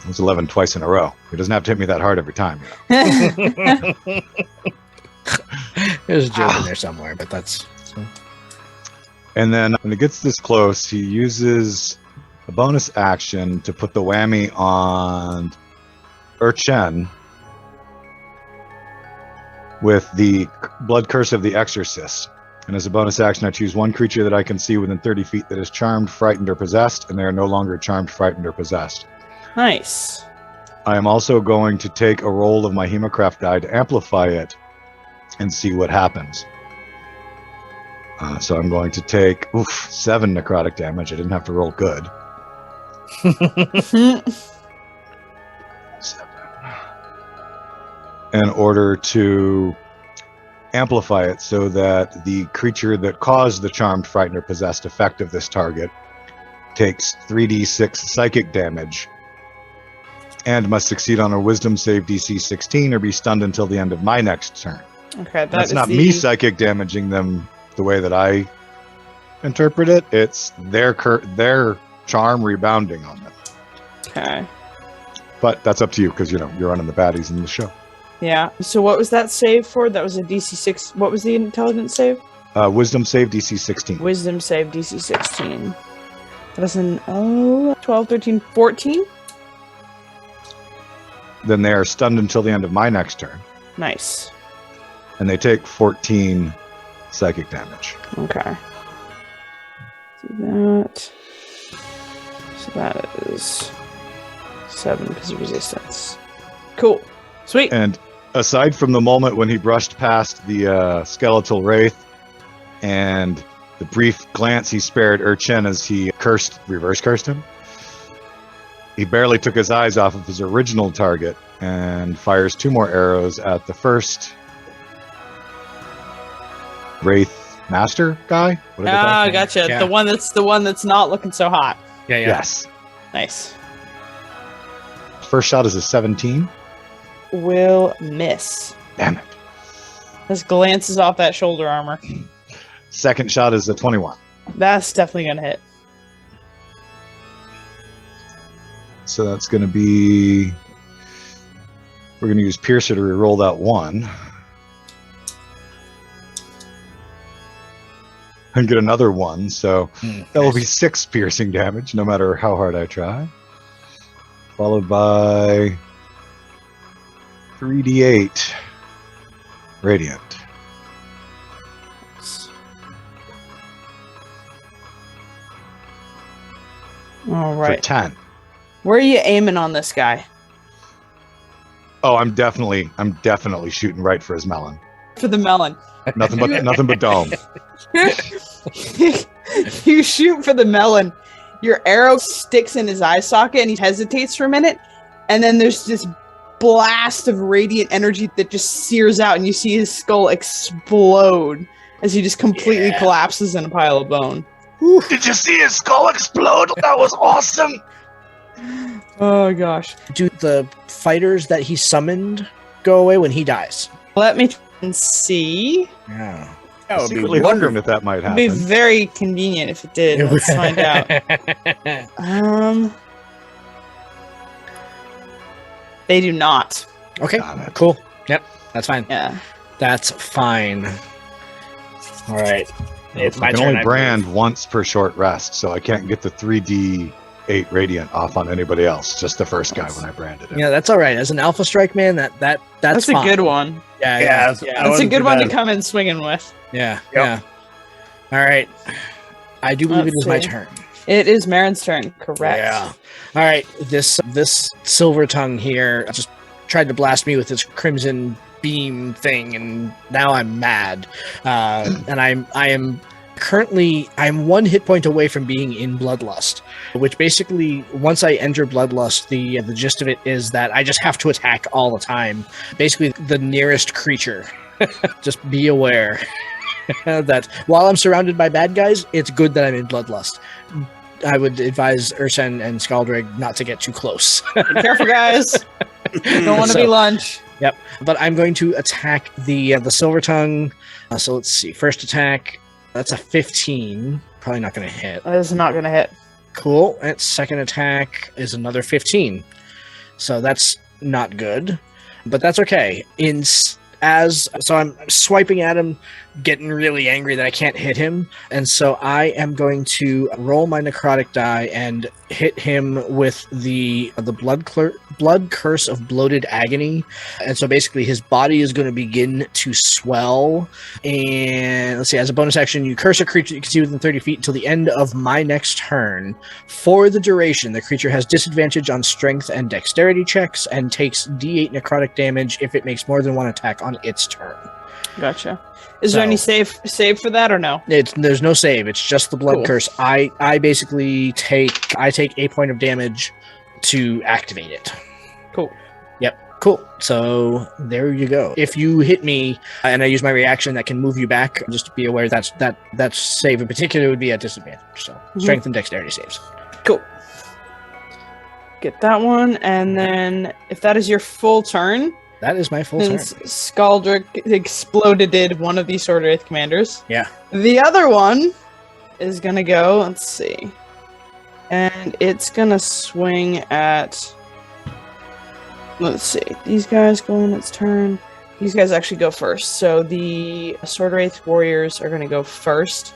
It was 11 twice in a row. It doesn't have to hit me that hard every time. There's a joke in there somewhere, but that's... So. And then when it gets this close, he uses a bonus action to put the whammy on Urchen with the Blood Curse of the Exorcist. And as a bonus action, I choose one creature that I can see within 30 feet that is charmed, frightened, or possessed, and they are no longer charmed, frightened, or possessed. Nice. I am also going to take a roll of my Hemocraft die to amplify it and see what happens. So I'm going to take 7 necrotic damage. I didn't have to roll good. 7. In order to amplify it so that the creature that caused the charmed, frightened, or possessed effect of this target takes 3d6 psychic damage and must succeed on a wisdom save DC 16 or be stunned until the end of my next turn. Okay, That's not me psychic damaging them the way that I interpret it, it's their charm rebounding on them. Okay. But that's up to you because you're running the baddies in the show. Yeah. So what was that save for? That was a DC 6. What was the intelligence save? Wisdom save DC 16. Wisdom save DC 16. That was an 12, 13, 14? Then they are stunned until the end of my next turn. Nice. And they take 14 psychic damage. Okay. So that is 7 because of resistance. Cool. Sweet. And aside from the moment when he brushed past the skeletal wraith and the brief glance he spared Urchin as he reverse cursed him, he barely took his eyes off of his original target and fires 2 more arrows at the first wraith master guy. What did they call him? Gotcha. Yeah. The one that's not looking so hot. Yeah. Yes. Nice. First shot is a 17. Will miss. Damn it. Just glances off that shoulder armor. Second shot is a 21. That's definitely gonna hit. So that's going to be... We're going to use Piercer to reroll that 1. And get another 1, so that will be 6 piercing damage, no matter how hard I try. Followed by 3d8 radiant. All For right. 10. Where are you aiming on this guy? Oh, I'm definitely shooting right for his melon. For the melon. Nothing but dome. You shoot for the melon. Your arrow sticks in his eye socket and he hesitates for a minute. And then there's this blast of radiant energy that just sears out and you see his skull explode as he just completely collapses in a pile of bone. Did you see his skull explode? That was awesome. Oh gosh. Do the fighters that he summoned go away when he dies? Let me try and see. Yeah. That would be Secretly wondering if that might It'd be happen. very convenient if it did. Let's find out. They do not. Okay, Got it. cool. Yep, that's fine. Yeah. That's fine. All right. It's my I can turn. only brand once per short rest, so I can't get the 3d8 radiant off on anybody else. Just the first guy when I branded it. Yeah, that's all right. As an alpha strike man, that's That's a fine. good one. Yeah. That's a good one to come in swinging with. Yeah. Yep. All right. I do believe it Let's is my see. turn. It is Marin's turn. Correct. Yeah. All right. This silver tongue here just tried to blast me with its crimson beam thing, and now I'm mad. And I'm currently 1 hit point away from being in Bloodlust, which basically once I enter Bloodlust, the gist of it is that I just have to attack all the time. Basically, the nearest creature. Just be aware that while I'm surrounded by bad guys, it's good that I'm in Bloodlust. I would advise Ursen and Skaldrig not to get too close. Be careful, guys. Don't want to be lunch. Yep. But I'm going to attack the silver tongue. So let's see. First attack. That's a 15. Probably not going to hit. That is not going to hit. Cool. And second attack is another 15. So that's not good. But that's okay. So I'm swiping at him, getting really angry that I can't hit him, and so I am going to roll my necrotic die and hit him with the blood curse of bloated agony. And so basically his body is going to begin to swell, and let's see, as a bonus action, you curse a creature you can see within 30 feet until the end of my next turn. For the duration, the creature has disadvantage on strength and dexterity checks and takes d8 necrotic damage if it makes more than 1 attack on its turn. Gotcha. Is there any save for that or no? There's no save. It's just the blood Cool. curse. I basically take a point of damage to activate it. Cool. Yep. Cool. So there you go. If you hit me and I use my reaction, that can move you back. Just be aware that save in particular would be at disadvantage. So strength and dexterity saves. Cool. Get that one, and then if that is your full turn, That is my full turn. Since Skaldrick exploded one of the Sword Wraith commanders. Yeah. The other one is going to go, let's see. And it's going to swing at... Let's see. These guys go in its turn. These guys actually go first. So the Sword Wraith warriors are going to go first.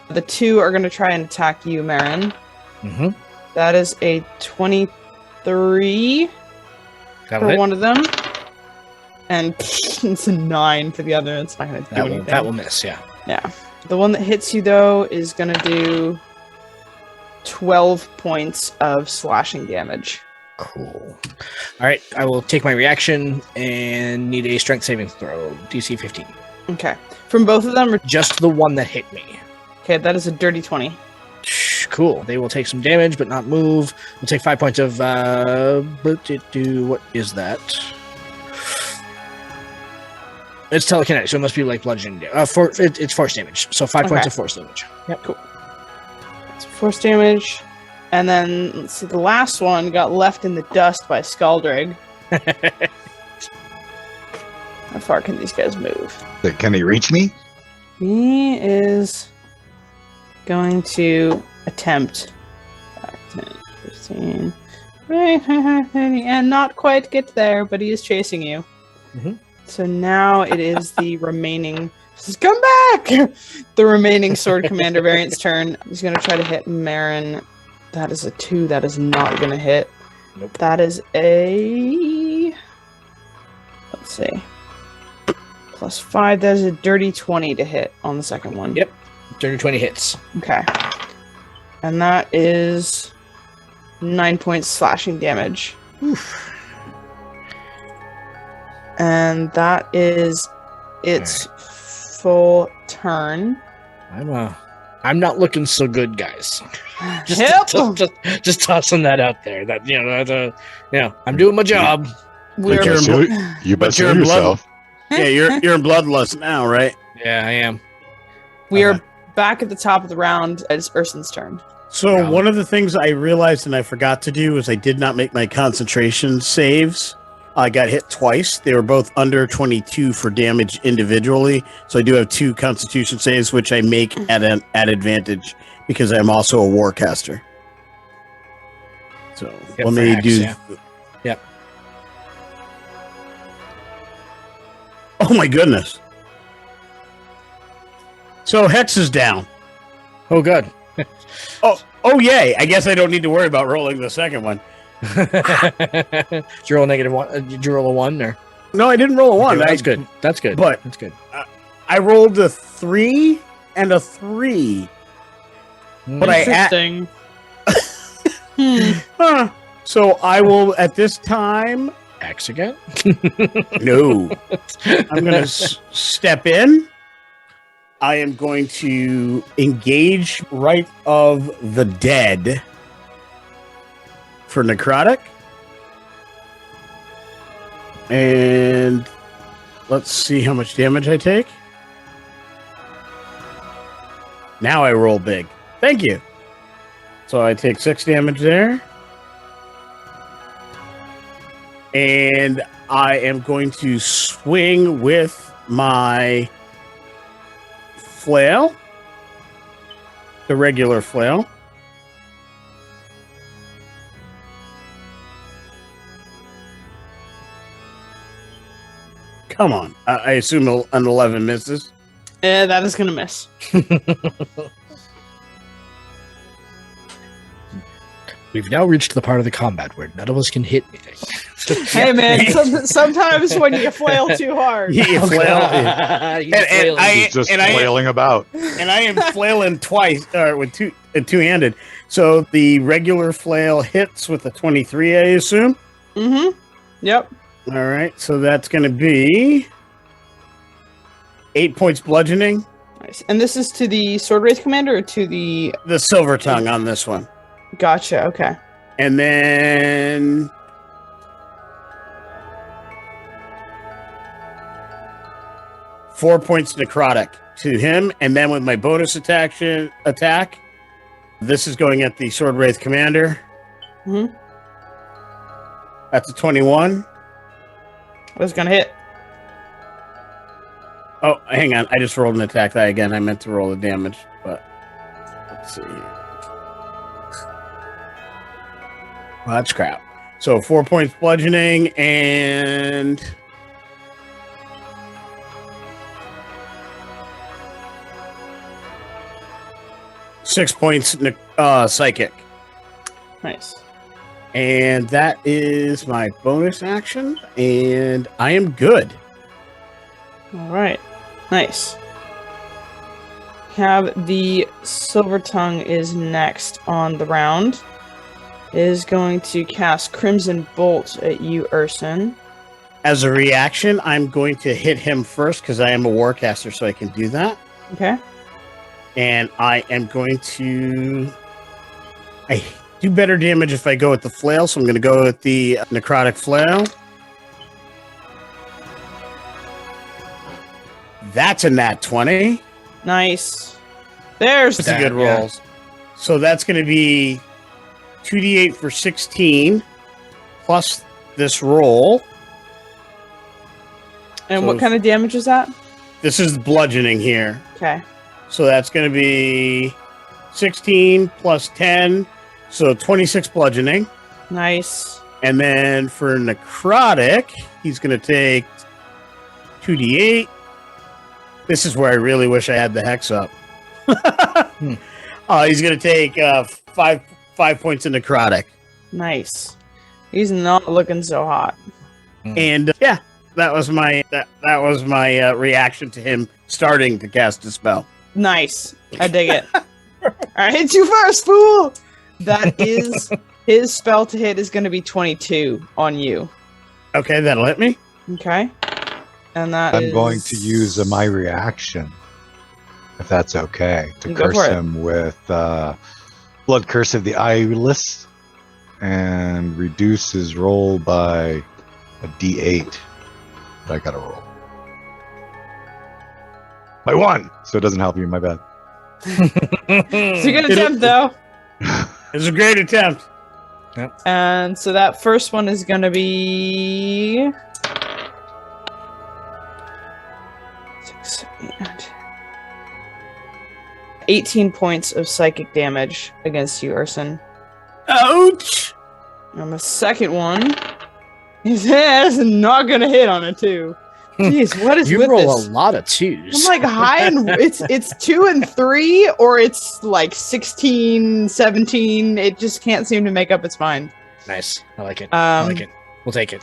The two are going to try and attack you, Marin. Mm-hmm. That is a 23 That'll for hit. one of them. And it's a 9 for the other. It's not going to do anything. That will miss, yeah. Yeah. The one that hits you, though, is going to do 12 points of slashing damage. Cool. All right, I will take my reaction and need a strength saving throw, DC 15. Okay. From both of them? Or... Just the one that hit me. Okay, that is a dirty 20. Cool. They will take some damage, but not move. We'll take 5 points of, what is that? It's telekinetic, so it must be like bludgeoning. It's force damage, so 5 points of force damage. Yep. Cool. That's force damage. And then, let's see, the last one got left in the dust by Skaldrig. How far can these guys move? Can he reach me? He is going to attempt 5, 10, 15, and not quite get there, but he is chasing you. Mm-hmm. So now it is the remaining... Come back! The remaining Sword Commander variant's turn. He's going to try to hit Marin. That is a 2. That is not going to hit. Nope. That is a... Let's see. +5. That is a dirty 20 to hit on the second one. Yep. 30-20 hits. Okay. And that is 9 points slashing damage. Oof. And that is its full turn. I'm not looking so good, guys. Yep. Just tossing that out there. That I'm doing my job. We're, But you're You but bet you're in blood- yourself. Yeah, you're in bloodlust now, right? Yeah, I am. we are Okay. back at the top of the round. It's Urson's turn. So Yeah. one of the things I realized and I forgot to do was I did not make my concentration saves. I got hit twice. They were both under 22 for damage individually. So I do have 2 constitution saves, which I make at advantage because I'm also a warcaster. So Yep, let for me Hex, do. yeah. Yep. Oh my goodness. So Hex is down. Oh, good. Oh yay! I guess I don't need to worry about rolling the second one. Did you roll -1? Did you roll a 1 or? No, I didn't roll a 1. That's good. That's good. But- that's good. I rolled a 3 and a 3. But I Interesting. So I will at this time. Axe again. No, I'm going to step in. I am going to engage Right of the Dead for necrotic, and let's see how much damage I take. Now I roll big. Thank you. So I take 6 damage there. And I am going to swing with my flail. The regular flail. Come on. I assume an 11 misses. Yeah, that is going to miss. We've now reached the part of the combat where none of us can hit anything. Hey, man, sometimes when you flail too hard. You flail. He's just flailing about. And I am flailing twice, with two-handed. So the regular flail hits with a 23, I assume. Mm-hmm. Yep. All right, so that's going to be 8 points bludgeoning. Nice. And this is to the Sword Wraith Commander or to the... The silver tongue on this one. Gotcha, okay. And then... Four points necrotic to him. And then with my bonus attack, this is going at the Sword Wraith Commander. Mm-hmm. That's a 21. What's gonna hit? Oh, hang on. I just rolled an attack die again. I meant to roll the damage, but let's see. Well, that's crap. So 4 points bludgeoning and 6 points psychic. Nice. And that is my bonus action, and I am good. All right. Nice. Have the Silver Tongue is next on the round. Is going to cast Crimson Bolt at you, Urson. As a reaction, I'm going to hit him first because I am a warcaster, so I can do that. Okay. And I am going to... I do better damage if I go with the flail, so I'm going to go with the necrotic flail. That's a nat 20. Nice. There's That's a that. good roll. So that's going to be 2d8 for 16 plus this roll. And So- what kind of damage is that? This is bludgeoning here. Okay. So that's going to be 16 plus 10. So 26 bludgeoning. Nice. And then for necrotic, he's going to take 2d8. This is where I really wish I had the hex up. He's going to take 5 points of necrotic. Nice. He's not looking so hot. And yeah, that was my reaction to him starting to cast a spell. Nice. I dig it. I hit you first, fool. That is his spell to hit is going to be 22 on you. Okay, that'll hit me. Okay. And that I'm going to use my reaction, if that's okay, to Go curse for it. him with Blood Curse of the Eyeless and reduce his roll by a d8 that I gotta roll. By 1! So it doesn't help you, my bad. It's a good attempt, though. It's a great attempt. And so that first one is going to be 6, 18 points of psychic damage against you, Urson. Ouch! And the second one is not going to hit on it, too. Jeez, what is You with roll this? a lot of twos. I'm like high and it's 2 and 3, or it's like 16, 17. It just can't seem to make up its mind. Nice. I like it. I like it. We'll take it.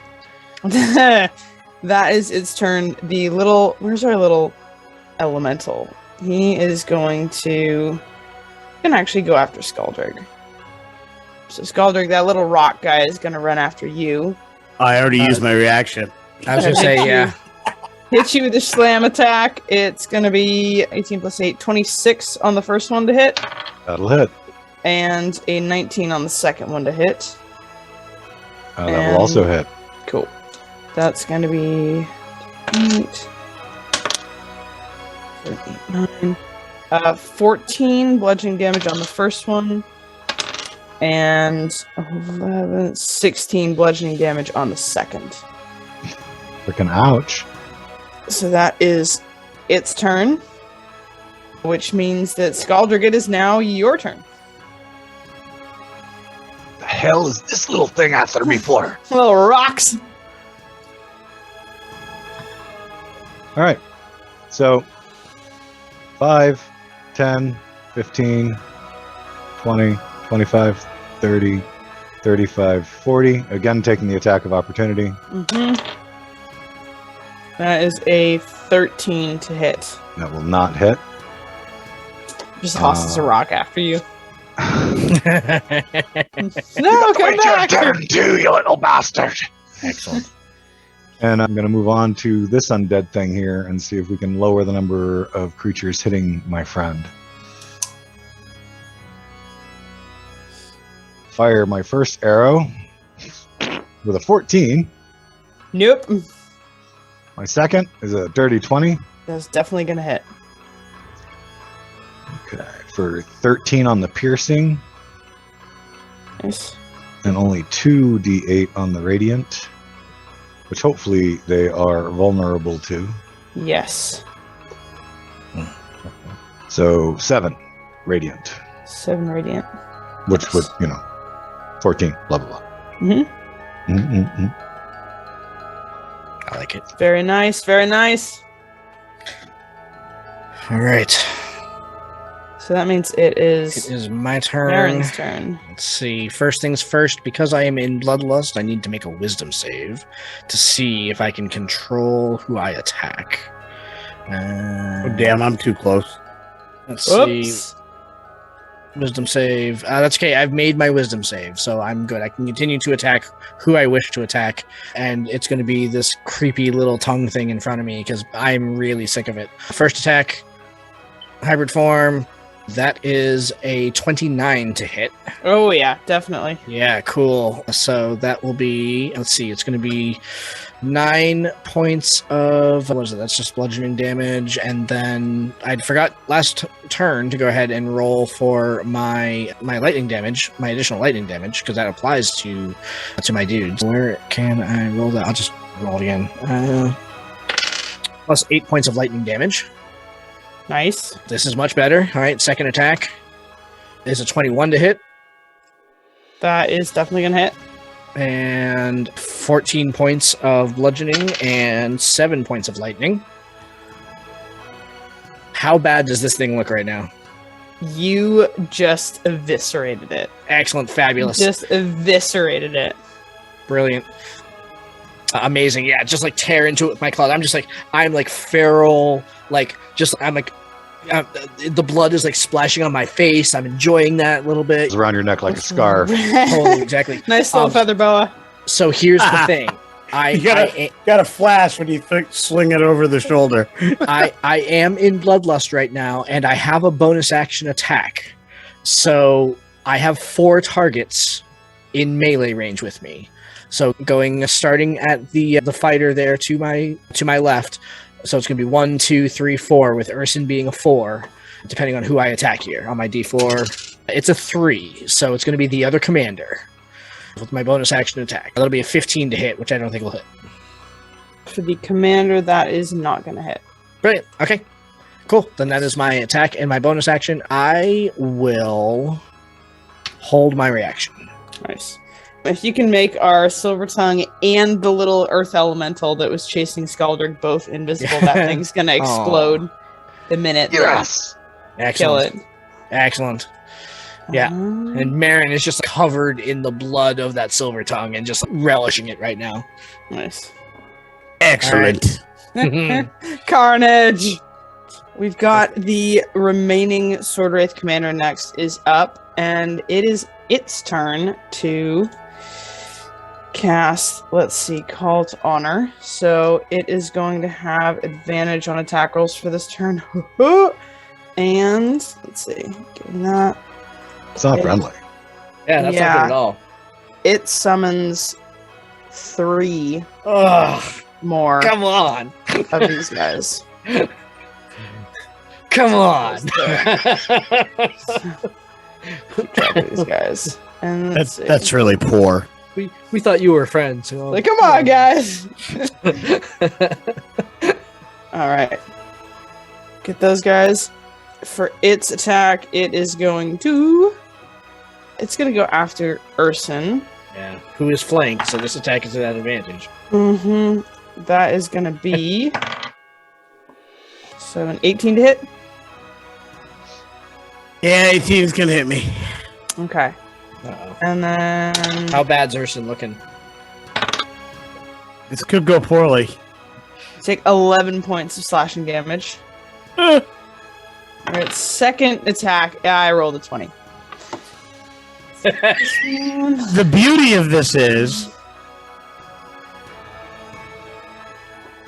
That is its turn. Where's our little elemental? He is going to actually go after Skaldrig. So Skaldrig, that little rock guy, is going to run after you. I already used my reaction. I was going to say, yeah. Hit you with a slam attack. It's going to be 18 plus 8, 26 on the first one to hit, That'll hit. and a 19 on the second one to hit. That will also hit. Cool. That's going to be 8, 7, 8, 9. 14 bludgeoning damage on the first one, and 16 bludgeoning damage on the second. Freaking ouch. So that is its turn, which means that Skaldrig, it is now your turn. The hell is this little thing after me for? Little rocks. All right. So 5, 10, 15, 20, 25, 30, 35, 40. Again, taking the attack of opportunity. Mm-hmm. That is a 13 to hit. That will not hit. Just tosses a rock after you. No, No, come wait your back! turn too, you little bastard. Excellent. And I'm going to move on to this undead thing here and see if we can lower the number of creatures hitting my friend. Fire my first arrow with a 14. Nope. My second is a dirty 20. That's definitely gonna hit. Okay, for 13 on the piercing Nice. and only 2d8 on the radiant. which hopefully they are vulnerable to. Yes. So 7 radiant, 7 radiant. which would, 14, blah, blah, blah. Mm-hmm. Mm-mm-mm. I like it. Very nice. Very nice. All right. So that means it is It is my turn. Marin's turn. Let's see. First things first, because I am in Bloodlust, I need to make a wisdom save to see if I can control who I attack. Oh, damn, I'm too close. Let's see. Oops. Wisdom save. That's okay. I've made my wisdom save, so I'm good. I can continue to attack who I wish to attack, and it's going to be this creepy little tongue thing in front of me because I'm really sick of it. First attack, hybrid form. That is a 29 to hit. Oh, yeah, definitely. Yeah, cool. So that will be, let's see, it's going to be 9 points of, what is it? That's just bludgeoning damage. And then I forgot last turn to go ahead and roll for my lightning damage, my additional lightning damage, because that applies to my dudes. Where can I roll that? I'll just roll it again. Plus 8 points of lightning damage. Nice. This is much better. All right, second attack is a 21 to hit. That is definitely going to hit. And 14 points of bludgeoning and 7 points of lightning. How bad does this thing look right now? You just eviscerated it. Excellent, fabulous, Just eviscerated it. brilliant, amazing. Yeah, just like tear into it with my claws. I'm like feral, the blood is like splashing on my face. I'm enjoying that a little bit. It's around your neck like a scarf. Totally, exactly. Nice little feather boa. So here's the thing. You got a flash when you sling it over the shoulder. I am in Bloodlust right now, and I have a bonus action attack. So I have 4 targets in melee range with me. So starting at the fighter there to my left. So it's going to be 1, 2, 3, 4, with Urson being a 4, depending on who I attack here. On my D4, it's a 3, so it's going to be the other commander with my bonus action attack. That'll be a 15 to hit, which I don't think will hit. For the commander, that is not going to hit. Brilliant. Okay. Cool. Then that is my attack and my bonus action. I will hold my reaction. Nice. If you can make our Silver Tongue and the little earth elemental that was chasing Skaldrig both invisible, that thing's going to explode the minute Yes. they kill it. Excellent. Yeah. And Marin is just covered in the blood of that silver tongue and just relishing it right now. Nice. Excellent. Carnage! We've got the remaining Sword Wraith commander next is up, and it is its turn to cast, let's see, Call to Honor. So it is going to have advantage on attack rolls for this turn. And let's see, getting that. It's not friendly. Yeah, that's not good at all. It summons 3 Ugh, more come on. of these guys. Come on. Keep track of these guys. And let's see. That's really poor. We thought you were friends. So Like, come on, guys. All right. Get those guys. For its attack, it is going to... It's going to go after Urson. Yeah, who is flanked, so this attack is at advantage. Mm-hmm. That is going to be... So an 18 to hit? Yeah, 18's gonna hit me. Okay. Uh-oh. And then... How bad's Urson looking? This could go poorly. Take 11 points of slashing damage. Alright, second attack. Yeah, I rolled a 20. The beauty of this is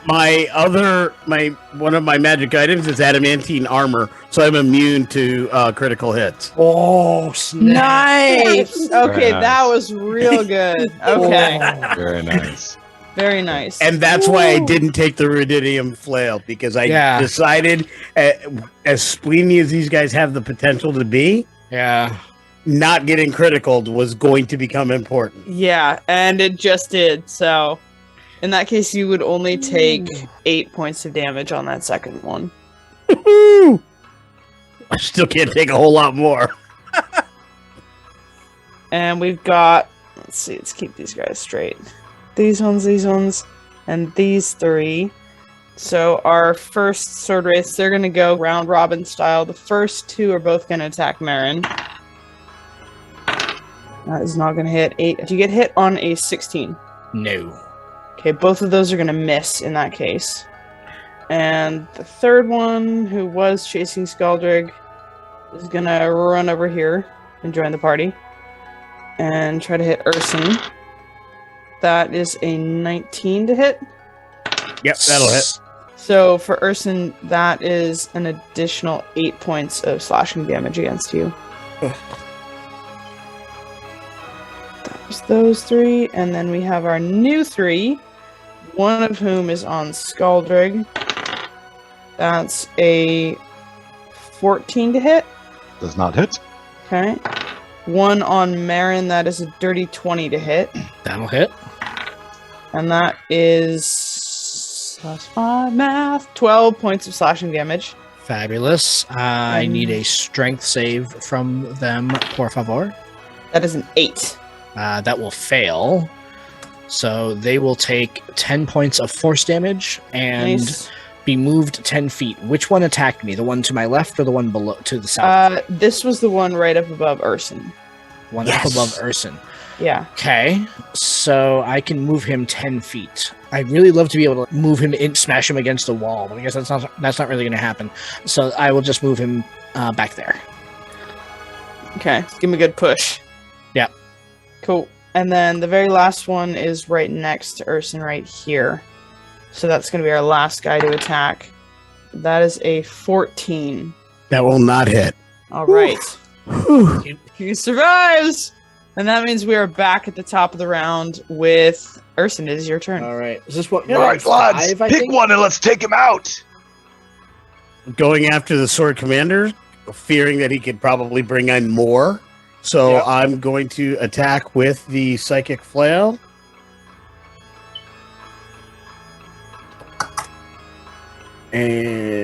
one of my magic items is adamantine armor, so I'm immune to critical hits. Oh, snap. Nice! Okay, nice. that was real good. Okay. Very nice. Very nice. And that's why I didn't take the rudidium flail, because I decided, as spleeny as these guys have the potential to be, Yeah. not getting critical was going to become important. Yeah, and it just did, so... In that case, you would only take 8 points of damage on that second one. Woo! I still can't take a whole lot more. And we've got, let's see, let's keep these guys straight. These ones, and these 3. So our first sword race, they're going to go round robin style. The first 2 are both going to attack Marin. That is not going to hit. 8. If you get hit on a 16. No. Okay, both of those are going to miss in that case. And the third one, who was chasing Skaldrig, is going to run over here and join the party. And try to hit Urson. That is a 19 to hit. Yep, that'll hit. So for Urson, that is an additional 8 points of slashing damage against you. That was those 3. And then we have our new 3. One of whom is on Skaldrig. That's a 14 to hit. Does not hit. Okay. One on Marin, that is a dirty 20 to hit. That'll hit. And that is +5 math. 12 points of slashing damage. Fabulous. I need a strength save from them, por favor. That is an 8. That will fail. So they will take 10 points of force damage and Nice. be moved 10 feet. Which one attacked me? The one to my left or the one below to the south? This was the one right up above Urson. One Yes. up above Urson. Yeah. Okay, so I can move him 10 feet. I'd really love to be able to move him in, smash him against a wall, but I guess that's not really going to happen. So I will just move him back there. Okay. Give me a good push. Yeah. Cool. And then the very last one is right next to Urson right here. So that's going to be our last guy to attack. That is a 14. That will not hit. All right. Whew. He survives! And that means we are back at the top of the round with Urson. It is your turn. All right. Is this what? All right, lads, five, I pick think? one and let's take him out. Going after the sword commander, fearing that he could probably bring in more. So Yep. I'm going to attack with the psychic flail. And